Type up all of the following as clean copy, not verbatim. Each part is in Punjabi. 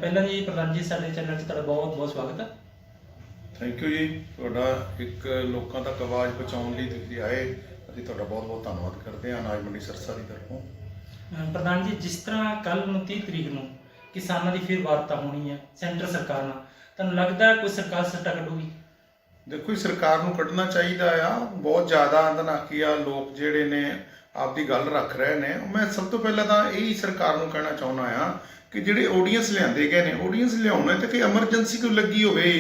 ਪਹਿਲਾਂ ਜੀ ਪ੍ਰਧਾਨ ਜੀ ਸਾਡੇ ਚੈਨਲ 'ਚ ਤੁਹਾਡਾ ਬਹੁਤ ਬਹੁਤ ਸਵਾਗਤ ਹੈ। ਥੈਂਕ ਯੂ ਜੀ। ਤੁਹਾਡਾ ਇੱਕ ਲੋਕਾਂ ਤੱਕ ਆਵਾਜ਼ ਪਹੁੰਚਾਉਣ ਲਈ ਤੁਸੀਂ ਆਏ, ਅਸੀਂ ਤੁਹਾਡਾ ਬਹੁਤ ਬਹੁਤ ਧੰਨਵਾਦ ਕਰਦੇ ਹਾਂ ਅਨਾਜ ਮੰਡੀ ਸਿਰਸਾ ਦੀ ਤਰਫੋਂ। ਪ੍ਰਧਾਨ ਜੀ, ਜਿਸ ਤਰ੍ਹਾਂ ਕੱਲ 29 ਤਰੀਕ ਨੂੰ ਕਿਸਾਨਾਂ ਦੀ ਫਿਰ ਵਾਰਤਾ ਹੋਣੀ ਹੈ ਸੈਂਟਰ ਸਰਕਾਰ ਨਾਲ, ਤੁਹਾਨੂੰ ਲੱਗਦਾ ਕੋਈ ਸਰਕਾਰ ਸੱਟਾ ਕੱਢੂਗੀ? ਦੇਖੋ ਜੀ, ਸਰਕਾਰ ਨੂੰ ਕੱਢਣਾ ਚਾਹੀਦਾ ਆ। ਬਹੁਤ ਜ਼ਿਆਦਾ ਅੰਦਨਾਕੀਆ ਲੋਕ ਜਿਹੜੇ ਨੇ ਆਪਦੀ ਗੱਲ ਰੱਖ ਰਹੇ ਨੇ। ਮੈਂ ਸਭ ਤੋਂ ਪਹਿਲਾਂ ਤਾਂ ਇਹੀ ਸਰਕਾਰ ਨੂੰ ਕਹਿਣਾ ਚਾਹੁੰਦਾ ਆ ਕਿ ਜਿਹੜੇ ਆਡੀਅנס ਲਿਆਂਦੇ ਗਏ ਨੇ, ਆਡੀਅנס ਲਿਆਉਣੇ ਤੇ ਕਿ ਐਮਰਜੈਂਸੀ ਕੋਈ ਲੱਗੀ ਹੋਵੇ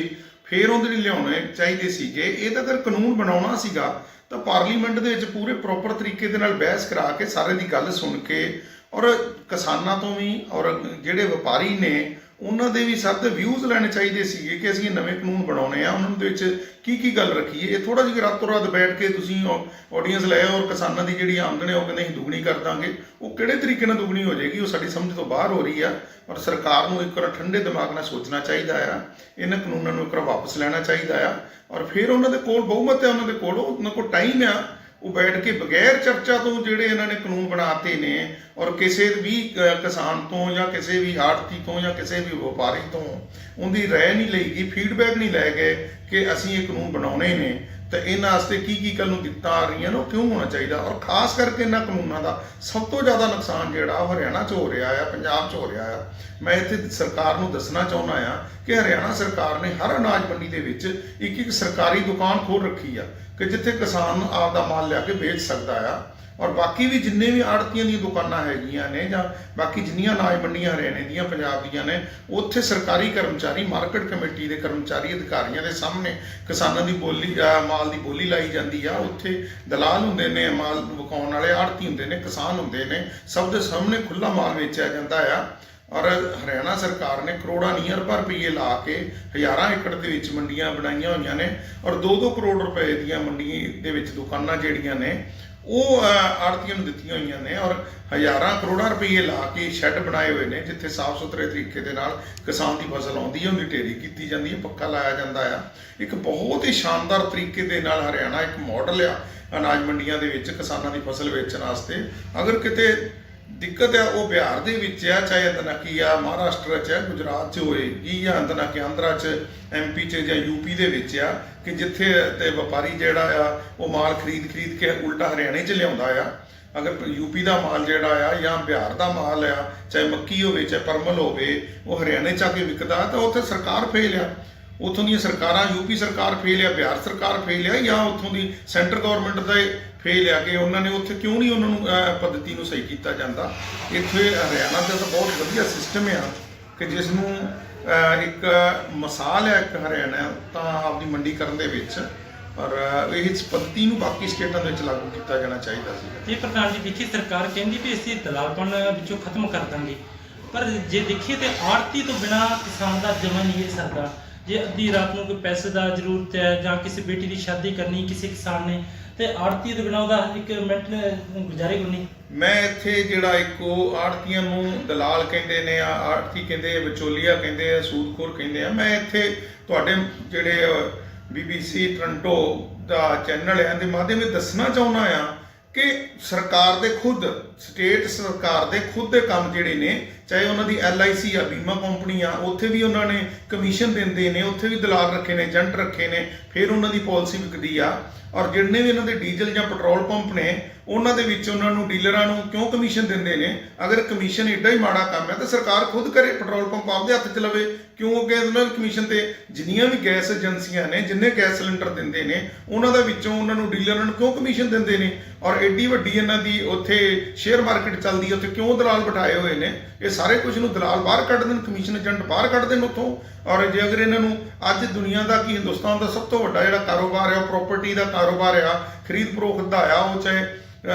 ਫਿਰ ਉਹਦੇ ਲਈ ਲਿਆਉਣੇ ਚਾਹੀਦੇ ਸੀਗੇ। ਇਹ ਤਾਂ ਅਗਰ ਕਾਨੂੰਨ ਬਣਾਉਣਾ ਸੀਗਾ ਤਾਂ ਪਾਰਲੀਮੈਂਟ ਦੇ ਵਿੱਚ ਪੂਰੇ ਪ੍ਰੋਪਰ ਤਰੀਕੇ ਦੇ ਨਾਲ ਬਹਿਸ ਕਰਾ ਕੇ ਸਾਰੇ ਦੀ ਗੱਲ ਸੁਣ ਕੇ, ਔਰ ਕਿਸਾਨਾਂ ਤੋਂ ਵੀ ਔਰ ਜਿਹੜੇ ਵਪਾਰੀ ਨੇ ਉਹਨਾਂ ਦੇ ਵੀ ਸਭ ਦੇ ਵਿਊਜ਼ ਲੈਣੇ ਚਾਹੀਦੇ ਸੀਗੇ ਕਿ ਅਸੀਂ ਇਹ ਨਵੇਂ ਕਾਨੂੰਨ ਬਣਾਉਣੇ ਆ, ਉਹਨਾਂ ਦੇ ਵਿੱਚ ਕੀ ਕੀ ਗੱਲ ਰੱਖੀਏ। ਇਹ ਥੋੜਾ ਜਿਹਾ ਰਾਤੋਂ ਰਾਤ ਬੈਠ ਕੇ ਤੁਸੀਂ ਆਡੀਅנס ਲੈ ਔਰ ਕਿਸਾਨਾਂ ਦੀ ਜਿਹੜੀ ਆਮਦਨ ਹੈ ਉਹ ਕਹਿੰਦੇ ਅਸੀਂ ਦੁੱਗਣੀ ਕਰ ਦਾਂਗੇ, ਉਹ ਕਿਹੜੇ ਤਰੀਕੇ ਨਾਲ ਦੁੱਗਣੀ ਹੋ ਜਾਏਗੀ? ਉਹ ਸਾਡੀ ਸਮਝ ਤੋਂ ਬਾਹਰ ਹੋ ਰਹੀ ਆ। ਔਰ ਸਰਕਾਰ ਨੂੰ ਇੱਕ ਵਾਰ ਠੰਡੇ ਦਿਮਾਗ ਨਾਲ ਸੋਚਣਾ ਚਾਹੀਦਾ ਆ, ਇਹਨਾਂ ਕਾਨੂੰਨਾਂ ਨੂੰ ਇੱਕ ਵਾਰ ਵਾਪਸ ਲੈਣਾ ਚਾਹੀਦਾ ਆ। ਔਰ ਫਿਰ ਉਹਨਾਂ ਦੇ ਕੋਲ ਬਹੁਮਤ ਹੈ, ਉਹਨਾਂ ਕੋਲ ਟਾਈਮ ਆ, ਉਹ ਬੈਠ ਕੇ ਬਗੈਰ ਚਰਚਾ ਤੋਂ ਜਿਹੜੇ ਇਹਨਾਂ ਨੇ ਕਾਨੂੰਨ ਬਣਾਤੇ ਨੇ ਔਰ ਕਿਸੇ ਵੀ ਕਿਸਾਨ ਤੋਂ ਜਾਂ ਕਿਸੇ ਵੀ ਆੜ੍ਹਤੀ ਤੋਂ ਜਾਂ ਕਿਸੇ ਵੀ ਵਪਾਰੀ ਤੋਂ ਉਹਦੀ ਰਾਏ ਨਹੀਂ ਲਈ ਗਈ, ਫੀਡਬੈਕ ਨਹੀਂ ਲੈ ਗਏ ਕਿ ਅਸੀਂ ਇਹ ਕਾਨੂੰਨ ਬਣਾਉਣੇ ਨੇ ਤਾਂ ਇਹਨਾਂ ਵਾਸਤੇ ਕੀ ਕੀ ਕੱਲ੍ਹ ਨੂੰ ਦਿੱਕਤਾਂ ਆ ਰਹੀਆਂ ਨੇ, ਉਹ ਕਿਉਂ ਹੋਣਾ ਚਾਹੀਦਾ। ਔਰ ਖਾਸ ਕਰਕੇ ਇਹਨਾਂ ਕਾਨੂੰਨਾਂ ਦਾ ਸਭ ਤੋਂ ਜ਼ਿਆਦਾ ਨੁਕਸਾਨ ਜਿਹੜਾ ਉਹ ਹਰਿਆਣਾ 'ਚ ਹੋ ਰਿਹਾ ਆ, ਪੰਜਾਬ 'ਚ ਹੋ ਰਿਹਾ ਆ। ਮੈਂ ਇੱਥੇ ਸਰਕਾਰ ਨੂੰ ਦੱਸਣਾ ਚਾਹੁੰਦਾ ਆ ਕਿ ਹਰਿਆਣਾ ਸਰਕਾਰ ਨੇ ਹਰ ਅਨਾਜ ਮੰਡੀ ਦੇ ਵਿੱਚ ਇੱਕ ਇੱਕ ਸਰਕਾਰੀ ਦੁਕਾਨ ਖੋਲ੍ਹ ਰੱਖੀ ਆ ਕਿ ਜਿੱਥੇ ਕਿਸਾਨ ਆਪਦਾ ਮਾਲ ਲਿਆ ਕੇ ਵੇਚ ਸਕਦਾ ਆ। ਔਰ ਬਾਕੀ ਵੀ ਜਿੰਨੇ ਵੀ ਆੜ੍ਹਤੀਆਂ ਦੀਆਂ ਦੁਕਾਨਾਂ ਹੈਗੀਆਂ ਨੇ ਜਾਂ ਬਾਕੀ ਜਿੰਨੀਆਂ ਅਨਾਜ ਮੰਡੀਆਂ ਹਰਿਆਣੇ ਦੀਆਂ ਪੰਜਾਬ ਦੀਆਂ ਨੇ, ਉੱਥੇ ਸਰਕਾਰੀ ਕਰਮਚਾਰੀ, ਮਾਰਕੀਟ ਕਮੇਟੀ ਦੇ ਕਰਮਚਾਰੀ ਅਧਿਕਾਰੀਆਂ ਦੇ ਸਾਹਮਣੇ ਕਿਸਾਨਾਂ ਦੀ ਬੋਲੀ, ਮਾਲ ਦੀ ਬੋਲੀ ਲਾਈ ਜਾਂਦੀ ਆ। ਉੱਥੇ ਦਲਾਲ ਹੁੰਦੇ ਨੇ, ਮਾਲ ਵਿਕਾਉਣ ਵਾਲੇ ਆੜ੍ਹਤੀ ਹੁੰਦੇ ਨੇ, ਕਿਸਾਨ ਹੁੰਦੇ ਨੇ, ਸਭ ਦੇ ਸਾਹਮਣੇ ਖੁੱਲ੍ਹਾ ਮਾਲ ਵੇਚਿਆ ਜਾਂਦਾ ਆ। ਔਰ ਹਰਿਆਣਾ ਸਰਕਾਰ ਨੇ ਕਰੋੜਾਂ ਨਹੀਂ ਅਰਬਾਂ ਰੁਪਈਏ ਲਾ ਕੇ ਹਜ਼ਾਰਾਂ ਏਕੜ ਦੇ ਵਿੱਚ ਮੰਡੀਆਂ ਬਣਾਈਆਂ ਹੋਈਆਂ ਨੇ ਔਰ 2-2 ਕਰੋੜ ਰੁਪਏ ਦੀਆਂ ਮੰਡੀ ਦੇ ਵਿੱਚ ਦੁਕਾਨਾਂ ਜਿਹੜੀਆਂ ਨੇ ਉਹ ਆੜ੍ਹਤੀਆਂ ਨੂੰ ਦਿੱਤੀਆਂ ਹੋਈਆਂ ਨੇ ਔਰ ਹਜ਼ਾਰਾਂ ਕਰੋੜਾਂ ਰੁਪਈਏ ਲਾ ਕੇ ਸ਼ੈੱਡ ਬਣਾਏ ਹੋਏ ਨੇ ਜਿੱਥੇ ਸਾਫ਼ ਸੁਥਰੇ ਤਰੀਕੇ ਦੇ ਨਾਲ ਕਿਸਾਨ ਦੀ ਫਸਲ ਆਉਂਦੀ ਹੈ, ਉਹਦੀ ਢੇਰੀ ਕੀਤੀ ਜਾਂਦੀ ਹੈ, ਪੱਕਾ ਲਾਇਆ ਜਾਂਦਾ ਆ। ਇੱਕ ਬਹੁਤ ਹੀ ਸ਼ਾਨਦਾਰ ਤਰੀਕੇ ਦੇ ਨਾਲ ਹਰਿਆਣਾ ਇੱਕ ਮਾਡਲ ਆ ਅਨਾਜ ਮੰਡੀਆਂ ਦੇ ਵਿੱਚ ਕਿਸਾਨਾਂ ਦੀ ਫਸਲ ਵੇਚਣ ਵਾਸਤੇ। ਅਗਰ ਕਿਤੇ ਦਿੱਕਤ ਹੈ ਉਹ ਬਿਹਾਰ ਦੇ ਵਿੱਚ ਆ, ਚਾਹੇ ਅੰਦਨਾਕੀ ਆ ਮਹਾਰਾਸ਼ਟਰ 'ਚ, ਗੁਜਰਾਤ 'ਚ ਹੋਏਗੀ ਜਾਂ ਅੰਦਨਾਕੀ ਆਂਧਰਾ 'ਚ, MP 'ਚ ਜਾਂ UP ਦੇ ਵਿੱਚ ਆ ਕਿ ਜਿੱਥੇ ਤੇ ਵਪਾਰੀ ਜਿਹੜਾ ਆ ਉਹ ਮਾਲ ਖਰੀਦ ਕੇ ਉਲਟਾ ਹਰਿਆਣੇ 'ਚ ਲਿਆਉਂਦਾ ਆ। ਅਗਰ UP ਦਾ ਮਾਲ ਜਿਹੜਾ ਆ ਜਾਂ ਬਿਹਾਰ ਦਾ ਮਾਲ ਆ, ਚਾਹੇ ਮੱਕੀ ਹੋਵੇ ਚਾਹੇ ਪਰਮਲ ਹੋਵੇ, ਉਹ ਹਰਿਆਣੇ 'ਚ ਆ ਕੇ ਵਿਕਦਾ ਤਾਂ ਉੱਥੇ ਸਰਕਾਰ ਫੇਲ ਆ। ਉੱਥੋਂ ਦੀਆਂ ਸਰਕਾਰਾਂ, UP ਸਰਕਾਰ ਫੇਲ ਆ, ਬਿਹਾਰ ਸਰਕਾਰ ਫੇਲ ਆ, ਜਾਂ ਉੱਥੋਂ ਦੀ ਸੈਂਟਰ ਗਵਰਨਮੈਂਟ ਦਾ ਫੇਲ ਆ ਕਿ ਉਹਨਾਂ ਨੇ ਉੱਥੇ ਕਿਉਂ ਨਹੀਂ ਉਹਨਾਂ ਨੂੰ ਪੱਧਤੀ ਨੂੰ ਸਹੀ ਕੀਤਾ ਜਾਂਦਾ। ਇੱਥੇ ਹਰਿਆਣਾ ਦਾ ਤਾਂ ਬਹੁਤ ਵਧੀਆ ਸਿਸਟਮ ਆ ਕਿ ਜਿਸ ਨੂੰ ਇੱਕ ਮਿਸਾਲ ਹੈ ਇੱਕ ਹਰਿਆਣਾ ਤਾਂ ਆਪਦੀ ਮੰਡੀ ਕਰਨ ਦੇ ਵਿੱਚ, ਔਰ ਇਸ ਪੱਧਤੀ ਨੂੰ ਬਾਕੀ ਸਟੇਟਾਂ ਦੇ ਵਿੱਚ ਲਾਗੂ ਕੀਤਾ ਜਾਣਾ ਚਾਹੀਦਾ ਸੀ। ਇਹ ਪ੍ਰਧਾਨ ਜੀ ਦੇਖੀਏ, ਸਰਕਾਰ ਕਹਿੰਦੀ ਵੀ ਅਸੀਂ ਦਲਾਲਪਣ ਵਿੱਚੋਂ ਖਤਮ ਕਰ ਦਾਂਗੇ, ਪਰ ਜੇ ਦੇਖੀਏ ਤੇ ਆੜ੍ਹਤੀ ਤੋਂ ਬਿਨਾਂ ਕਿਸਾਨ ਦਾ ਜਮਾ ਨਹੀਂ ਇਹ ਸਰਦਾ। ਜੇ ਅੱਧੀ ਰਾਤ ਨੂੰ ਕੋਈ ਪੈਸੇ ਦਾ ਜ਼ਰੂਰਤ ਹੈ ਜਾਂ ਕਿਸੇ ਬੇਟੀ ਦੀ ਸ਼ਾਦੀ ਕਰਨੀ ਕਿਸੇ ਕਿਸਾਨ ਨੇ, ਤੇ ਆੜ੍ਹਤੀ ਤੋਂ ਬਿਨਾਂ ਉਹਦਾ ਇੱਕ ਮਿੰਟ ਗੁਜ਼ਾਰੇ ਕੋਈ ਨਹੀਂ। ਮੈਂ ਇੱਥੇ ਜਿਹੜਾ ਇੱਕੋ ਆੜ੍ਹਤੀਆਂ ਨੂੰ ਦਲਾਲ ਕਹਿੰਦੇ ਨੇ, ਆੜ੍ਹਤੀ ਕਹਿੰਦੇ, ਵਿਚੋਲੀਆ ਕਹਿੰਦੇ ਆ, ਸੂਦਖੋਰ ਕਹਿੰਦੇ ਆ, ਮੈਂ ਇੱਥੇ ਤੁਹਾਡੇ ਜਿਹੜੇ BBC ਟੋਰਾਂਟੋ ਦਾ ਚੈਨਲ ਹੈ ਦੇ ਮਾਧਿਅਮ ਵਿੱਚ ਦੱਸਣਾ ਚਾਹੁੰਦਾ ਆ ਕਿ ਸਰਕਾਰ ਦੇ ਖੁਦ, ਸਟੇਟ ਸਰਕਾਰ ਦੇ ਖੁਦ ਦੇ ਕੰਮ ਜਿਹੜੇ ਨੇ, ਚਾਹੇ ਉਹਨਾਂ ਦੀ LIC ਆ, ਬੀਮਾ ਕੰਪਨੀ ਆ, ਉੱਥੇ ਵੀ ਉਹਨਾਂ ਨੇ ਕਮਿਸ਼ਨ ਦਿੰਦੇ ਨੇ, ਉੱਥੇ ਵੀ ਦਲਾਲ ਰੱਖੇ ਨੇ, ਏਜੰਟ ਰੱਖੇ ਨੇ, ਫਿਰ ਉਹਨਾਂ ਦੀ ਪਾਲਿਸੀ ਵਿਕਦੀ ਆ। ਔਰ ਜਿੰਨੇ ਵੀ ਇਹਨਾਂ ਦੇ ਡੀਜ਼ਲ ਜਾਂ ਪੈਟਰੋਲ ਪੰਪ ਨੇ ਉਹਨਾਂ ਦੇ ਵਿੱਚ ਉਹਨਾਂ ਨੂੰ ਡੀਲਰਾਂ ਨੂੰ ਕਿਉਂ ਕਮਿਸ਼ਨ ਦਿੰਦੇ ਨੇ? ਅਗਰ ਕਮਿਸ਼ਨ ਏਡਾ ਹੀ ਮਾੜਾ ਕੰਮ ਹੈ ਤਾਂ ਸਰਕਾਰ ਖੁਦ ਕਰੇ, ਪੈਟਰੋਲ ਪੰਪ ਆਪਦੇ ਹੱਥ 'ਚ ਲਵੇ, ਕਿਉਂ ਕਿ ਉਹਨਾਂ ਕਮਿਸ਼ਨ ਤੇ ਜਿੰਨੀਆਂ ਵੀ ਗੈਸ ਏਜੰਸੀਆਂ ਨੇ, ਜਿੰਨੇ ਗੈਸ ਸਿਲੰਡਰ ਦਿੰਦੇ ਨੇ ਉਹਨਾਂ ਦਾ ਵਿੱਚੋਂ ਉਹਨਾਂ ਨੂੰ ਡੀਲਰਾਂ ਨੂੰ ਕਿਉਂ ਕਮਿਸ਼ਨ ਦਿੰਦੇ ਨੇ? ਔਰ ਐਡੀ ਵੱਡੀ ਇਹਨਾਂ ਦੀ ਉੱਥੇ ਸ਼ੇਅਰ ਮਾਰਕੀਟ ਚੱਲਦੀ ਹੈ, ਉੱਥੇ ਕਿਉਂ ਦਲਾਲ ਬਿਠਾਏ ਹੋਏ ਨੇ? ਇਹ ਸਾਰੇ ਕੁਝ ਨੂੰ ਦਲਾਲ ਬਾਹਰ ਕੱਢ ਦੇਣ, ਕਮਿਸ਼ਨ ਏਜੰਟ ਬਾਹਰ ਕੱਢ ਦੇਣ ਉੱਥੋਂ। ਔਰ ਜੇ ਅਗਰ ਇਹਨਾਂ ਨੂੰ ਅੱਜ ਦੁਨੀਆ ਦਾ ਕੀ ਹਿੰਦੁਸਤਾਨ ਦਾ ਸਭ ਤੋਂ ਵੱਡਾ ਜਿਹੜਾ ਕਾਰੋਬਾਰ ਹੈ ਉਹ ਪ੍ਰਾਪਰਟੀ ਦਾ ਕਾਰੋਬਾਰ ਆ, ਖਰੀਦ ਫਰੋਖਤ ਦਾ ਆ, ਉਹ ਚਾਹੇ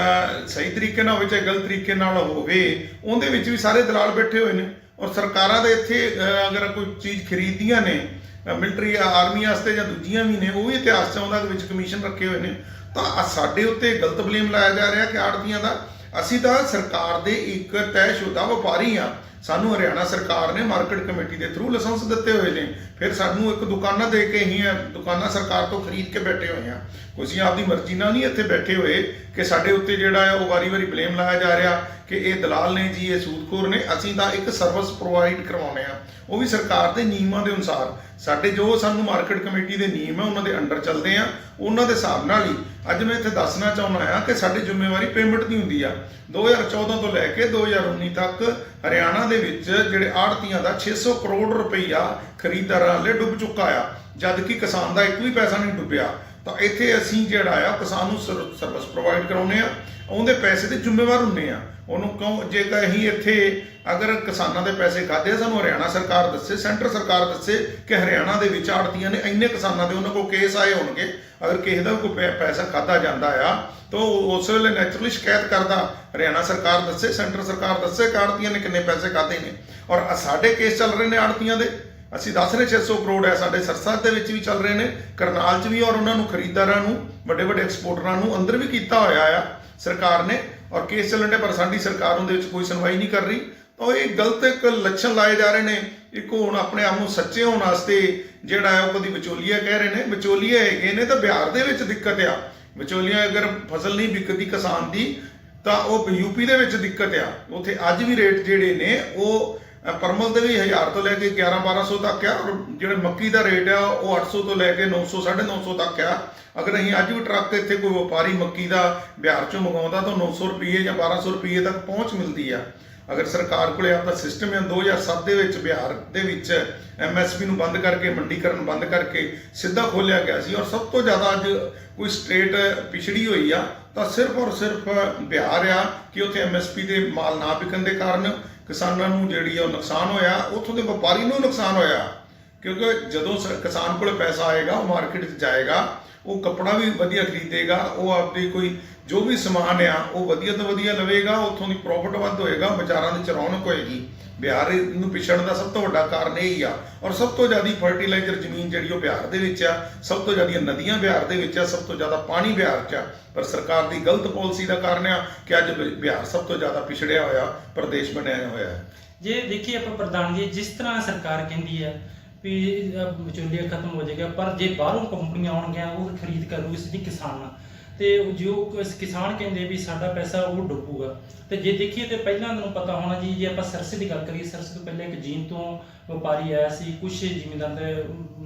ਸਹੀ ਤਰੀਕੇ ਨਾਲ ਹੋਵੇ ਚਾਹੇ ਗਲਤ ਤਰੀਕੇ ਨਾਲ ਹੋਵੇ, ਉਹਦੇ ਵਿੱਚ ਵੀ ਸਾਰੇ ਦਲਾਲ ਬੈਠੇ ਹੋਏ ਨੇ। ਔਰ ਸਰਕਾਰਾਂ ਦੇ ਇੱਥੇ ਅਗਰ ਕੋਈ ਚੀਜ਼ ਖਰੀਦਦੀਆਂ ਨੇ ਮਿਲਟਰੀ ਆਰਮੀ ਵਾਸਤੇ ਜਾਂ ਦੂਜੀਆਂ ਵੀ ਨੇ, ਉਹ ਵੀ ਇਤਿਹਾਸ 'ਚ ਆਉਂਦਾ ਵਿੱਚ ਕਮਿਸ਼ਨ ਰੱਖੇ ਹੋਏ ਨੇ। ਤਾਂ ਸਾਡੇ ਉੱਤੇ ਗਲਤ ਬਲੇਮ ਲਾਇਆ ਜਾ ਰਿਹਾ ਕਿ ਆੜ੍ਹਤੀਆਂ ਦਾ। ਅਸੀਂ ਤਾਂ ਸਰਕਾਰ ਦੇ ਇੱਕ ਤੈਅਸ਼ੁਦਾ ਵਪਾਰੀ ਆ, ਸਾਨੂੰ ਹਰਿਆਣਾ ਸਰਕਾਰ ਨੇ ਮਾਰਕੀਟ ਕਮੇਟੀ ਦੇ ਥਰੂ ਲਾਇਸੈਂਸ ਦਿੱਤੇ ਹੋਏ ਨੇ। ਫਿਰ ਸਾਨੂੰ ਇੱਕ ਦੁਕਾਨਾਂ ਦੇ ਕੇ ਹੀ ਦੁਕਾਨਾਂ ਸਰਕਾਰ ਤੋਂ ਖਰੀਦ ਕੇ ਬੈਠੇ ਹੋਏ ਆ। ਅਸੀਂ ਆਪਦੀ ਮਰਜ਼ੀ ਨਾਲ ਨਹੀਂ ਇੱਥੇ ਬੈਠੇ ਹੋਏ ਕਿ ਸਾਡੇ ਉੱਤੇ ਜਿਹੜਾ ਹੈ ਉਹ ਵਾਰੀ-ਵਾਰੀ ਬਲੇਮ ਲਾਇਆ ਜਾ ਰਿਹਾ ਕਿ ਇਹ ਦਲਾਲ ਨੇ ਜੀ, ਇਹ ਸੂਦਖੋਰ ਨੇ। ਅਸੀਂ ਤਾਂ ਇੱਕ ਸਰਵਿਸ ਪ੍ਰੋਵਾਈਡ ਕਰਵਾਉਂਦੇ ਆ, ਉਹ ਵੀ ਸਰਕਾਰ ਦੇ ਨਿਯਮਾਂ ਦੇ ਅਨੁਸਾਰ। ਸਾਡੇ ਜੋ ਸਾਨੂੰ ਮਾਰਕੀਟ ਕਮੇਟੀ ਦੇ ਨਿਯਮ ਹੈ ਉਹਨਾਂ ਦੇ ਅੰਡਰ ਚੱਲਦੇ ਆ, ਉਹਨਾਂ ਦੇ ਹਿਸਾਬ ਨਾਲ ਹੀ। ਅੱਜ ਮੈਂ ਇੱਥੇ ਦੱਸਣਾ ਚਾਹੁੰਦਾ ਆ ਕਿ ਸਾਡੀ ਜ਼ਿੰਮੇਵਾਰੀ ਪੇਮੈਂਟ ਦੀ ਹੁੰਦੀ ਆ। 2014 ਤੋਂ ਲੈ ਕੇ 2019 ਤੱਕ ਹਰਿਆਣਾ ਦੇ ਵਿੱਚ ਜਿਹੜੇ ਆੜ੍ਹਤੀਆਂ ਦਾ 600 ਕਰੋੜ ਰੁਪਈਆ ਖਰੀਦਦਾਰਾਂ ਲਈ ਡੁੱਬ ਚੁੱਕਾ ਆ, ਜਦ ਕਿ ਕਿਸਾਨ ਦਾ ਇੱਕ ਵੀ ਪੈਸਾ ਨਹੀਂ ਡੁੱਬਿਆ। ਤਾਂ ਇੱਥੇ ਅਸੀਂ ਜਿਹੜਾ ਆ ਕਿਸਾਨ ਨੂੰ ਸਰਵਿਸ ਪ੍ਰੋਵਾਈਡ ਕਰਾਉਂਦੇ ਆ, ਉਹਦੇ ਪੈਸੇ ਦੇ ਜ਼ਿੰਮੇਵਾਰ ਹੁੰਦੇ ਆ। ਉਹਨੂੰ ਕਿਉਂ ਜੇਕਰ ਅਸੀਂ ਇੱਥੇ ਅਗਰ ਕਿਸਾਨਾਂ ਦੇ ਪੈਸੇ ਖਾਦੇ, ਸਾਨੂੰ ਹਰਿਆਣਾ ਸਰਕਾਰ ਦੱਸੇ, ਸੈਂਟਰ ਸਰਕਾਰ ਦੱਸੇ ਕਿ ਹਰਿਆਣਾ ਦੇ ਵਿੱਚ ਆੜ੍ਹਤੀਆਂ ਨੇ ਇੰਨੇ ਕਿਸਾਨਾਂ ਦੇ ਉਹਨਾਂ ਕੋਲ ਕੇਸ ਆਏ ਹੋਣਗੇ। ਅਗਰ ਕਿਸੇ ਦਾ ਕੋਈ ਪੈਸਾ ਖਾਦਾ ਜਾਂਦਾ ਆ ਤਾਂ ਉਸ ਵੇਲੇ ਨੈਚੁਰਲੀ ਸ਼ਿਕਾਇਤ ਕਰਦਾ, ਹਰਿਆਣਾ ਸਰਕਾਰ ਦੱਸੇ, ਸੈਂਟਰ ਸਰਕਾਰ ਦੱਸੇ ਕਿ ਆੜ੍ਹਤੀਆਂ ਨੇ ਕਿੰਨੇ ਪੈਸੇ ਖਾਦੇ ਨੇ। ਔਰ ਸਾਡੇ ਕੇਸ ਚੱਲ ਰਹੇ ਨੇ ਆੜ੍ਹਤੀਆਂ ਦੇ, ਅਸੀਂ ਦੱਸ ਰਹੇ 600 ਕਰੋੜ ਹੈ, ਸਾਡੇ ਸਰਸਾ ਦੇ ਵਿੱਚ ਵੀ ਚੱਲ ਰਹੇ ਨੇ, ਕਰਨਾਲ 'ਚ ਵੀ। ਔਰ ਉਹਨਾਂ ਨੂੰ ਖਰੀਦਦਾਰਾਂ ਨੂੰ, ਵੱਡੇ ਵੱਡੇ ਐਕਸਪੋਰਟਰਾਂ ਨੂੰ ਅੰਦਰ ਵੀ ਕੀਤਾ ਹੋਇਆ ਆ ਸਰਕਾਰ ਨੇ, ਔਰ ਕੇਸ ਚੱਲਣ ਦੇ। ਪਰ ਸਾਡੀ ਸਰਕਾਰ ਉਹਦੇ ਵਿੱਚ ਕੋਈ ਸੁਣਵਾਈ ਨਹੀਂ ਕਰ ਰਹੀ। ਤਾਂ ਇਹ ਗਲਤ ਇੱਕ ਲੱਛਣ ਲਾਏ ਜਾ ਰਹੇ ਨੇ। ਇੱਕ ਹੁਣ ਆਪਣੇ ਆਪ ਨੂੰ ਸੱਚੇ ਹੋਣ ਵਾਸਤੇ ਜਿਹੜਾ ਹੈ ਉਹ ਕਦੀ ਵਿਚੋਲੀਆ ਕਹਿ ਰਹੇ ਨੇ, ਵਿਚੋਲੀਆ ਹੈਗੇ ਨੇ। ਤਾਂ ਬਿਹਾਰ ਦੇ ਵਿੱਚ ਦਿੱਕਤ ਆ, ਵਿਚੋਲੀਆ ਅਗਰ ਫਸਲ ਨਹੀਂ ਵਿਕਦੀ ਕਿਸਾਨ ਦੀ ਤਾਂ ਉਹ ਯੂਪੀ ਦੇ ਵਿੱਚ ਦਿੱਕਤ ਆ। ਉੱਥੇ ਅੱਜ ਵੀ ਰੇਟ ਜਿਹੜੇ ਨੇ ਉਹ ਪਰਮਲ ਦੇ ਵੀ 1000 ਤੋਂ ਲੈ ਕੇ 1100-1200 ਤੱਕ ਆ, ਔਰ ਜਿਹੜੇ ਮੱਕੀ ਦਾ ਰੇਟ ਆ ਉਹ 800 ਤੋਂ ਲੈ ਕੇ 900-950 ਤੱਕ ਆ। ਅਗਰ ਅਸੀਂ ਅੱਜ ਵੀ ਟਰੱਕ ਇੱਥੇ ਕੋਈ ਵਪਾਰੀ ਮੱਕੀ ਦਾ ਬਿਹਾਰ ਚੋਂ ਮੰਗਾਉਂਦਾ ਤਾਂ 900 ਰੁਪਏ ਜਾਂ 1200 ਰੁਪਏ ਤੱਕ ਪਹੁੰਚ ਮਿਲਦੀ ਆ। ਅਗਰ ਸਰਕਾਰ ਕੋਲੇ ਆਪਦਾ ਸਿਸਟਮ ਹੈ, 2007 ਦੇ ਵਿੱਚ ਬਿਹਾਰ ਦੇ ਵਿੱਚ MSP ਨੂੰ ਬੰਦ ਕਰਕੇ, ਮੰਡੀਕਰਨ ਬੰਦ ਕਰਕੇ ਸਿੱਧਾ ਖੋਲਿਆ ਗਿਆ ਸੀ। ਔਰ ਸਭ ਤੋਂ ਜ਼ਿਆਦਾ ਅੱਜ ਕੋਈ ਸਟੇਟ ਪਿਛੜੀ ਹੋਈ ਆ ਤਾਂ ਸਿਰਫ ਔਰ ਸਿਰਫ ਬਿਹਾਰ ਆ ਕਿ ਉੱਥੇ MSP ਦੇ ਮਾਲ ਨਾ ਵਿਕਣ ਦੇ ਕਾਰਨ ਕਿਸਾਨਾਂ ਨੂੰ ਜਿਹੜੀ ਆ ਉਹ ਨੁਕਸਾਨ ਹੋਇਆ, ਉੱਥੋਂ ਦੇ ਵਪਾਰੀ ਨੂੰ ਨੁਕਸਾਨ ਹੋਇਆ। ਕਿਉਂਕਿ ਜਦੋਂ ਕਿਸਾਨ ਕੋਲ ਪੈਸਾ ਆਏਗਾ ਉਹ ਮਾਰਕੀਟ 'ਚ ਜਾਏਗਾ, ਉਹ ਕੱਪੜਾ ਵੀ ਵਧੀਆ ਖਰੀਦੇਗਾ, ਉਹ ਆਪਦੀ ਕੋਈ ਜੋ ਵੀ ਸਮਾਨ ਆ ਉਹ ਵਧੀਆ ਤੋਂ ਵਧੀਆ ਲਵੇਗਾ, ਉੱਥੋਂ ਦੀ ਪ੍ਰੋਫਿਟ ਵੱਧ ਹੋਏਗਾ, ਬਾਜ਼ਾਰਾਂ ਦੀ ਰੌਣਕ ਹੋਏਗੀ। ਬਿਹਾਰ ਨੂੰ ਪਿਛੜਨ ਦਾ ਸਭ ਤੋਂ ਵੱਡਾ ਕਾਰਨ ਇਹ ਹੀ ਆ। ਔਰ ਸਭ ਤੋਂ ਜ਼ਿਆਦਾ ਫਰਟੀਲਾਈਜ਼ਰ ਜ਼ਮੀਨ ਜਿਹੜੀ ਉਹ ਬਿਹਾਰ ਦੇ ਵਿੱਚ ਆ, ਸਭ ਤੋਂ ਜ਼ਿਆਦਾ ਨਦੀਆਂ ਬਿਹਾਰ ਦੇ ਵਿੱਚ ਆ, ਸਭ ਤੋਂ ਜ਼ਿਆਦਾ ਪਾਣੀ ਬਿਹਾਰ 'ਚ ਆ। ਪਰ ਸਰਕਾਰ ਦੀ ਗਲਤ ਪਾਲਿਸੀ ਦਾ ਕਾਰਨ ਆ ਕਿ ਅੱਜ ਬਿਹਾਰ ਸਭ ਤੋਂ ਜ਼ਿਆਦਾ ਪਿਛੜਿਆ ਹੋਇਆ ਪ੍ਰਦੇਸ਼ ਬਣਿਆ ਹੋਇਆ ਹੈ। ਜੇ ਦੇਖੀਏ ਆਪਾਂ ਪ੍ਰਧਾਨ ਜੀ, ਜਿਸ ਤਰ੍ਹਾਂ ਸਰਕਾਰ ਕਹਿੰਦੀ ਹੈ ਵੀ ਵਿਚੋਲੀਆ ਖਤਮ ਹੋ ਜਾਏਗਾ, ਪਰ ਜੇ ਬਾਹਰੋਂ ਕੰਪਨੀਆਂ ਆਉਣਗੀਆਂ ਉਹ ਖਰੀਦ ਕਰੂਗੀ ਸਿੱਧੀ ਕਿਸਾਨਾਂ, ਤੇ ਜੋ ਕਿਸਾਨ ਕਹਿੰਦੇ ਵੀ ਸਾਡਾ ਪੈਸਾ ਉਹ ਡੁੱਬੂਗਾ। ਤੇ ਜੇ ਦੇਖੀਏ ਤੇ ਪਹਿਲਾਂ ਤੁਹਾਨੂੰ ਪਤਾ ਹੋਣਾ ਜੀ, ਜੇ ਆਪਾਂ ਸਰਸੇ ਦੀ ਗੱਲ ਕਰੀਏ, ਸਰਸੇ ਤੋਂ ਪਹਿਲਾਂ ਇੱਕ ਜੀਨ ਤੋਂ ਵਪਾਰੀ ਆਇਆ ਸੀ, ਕੁਝ ਜ਼ਿਮੀਂਦਾਰ ਦੇ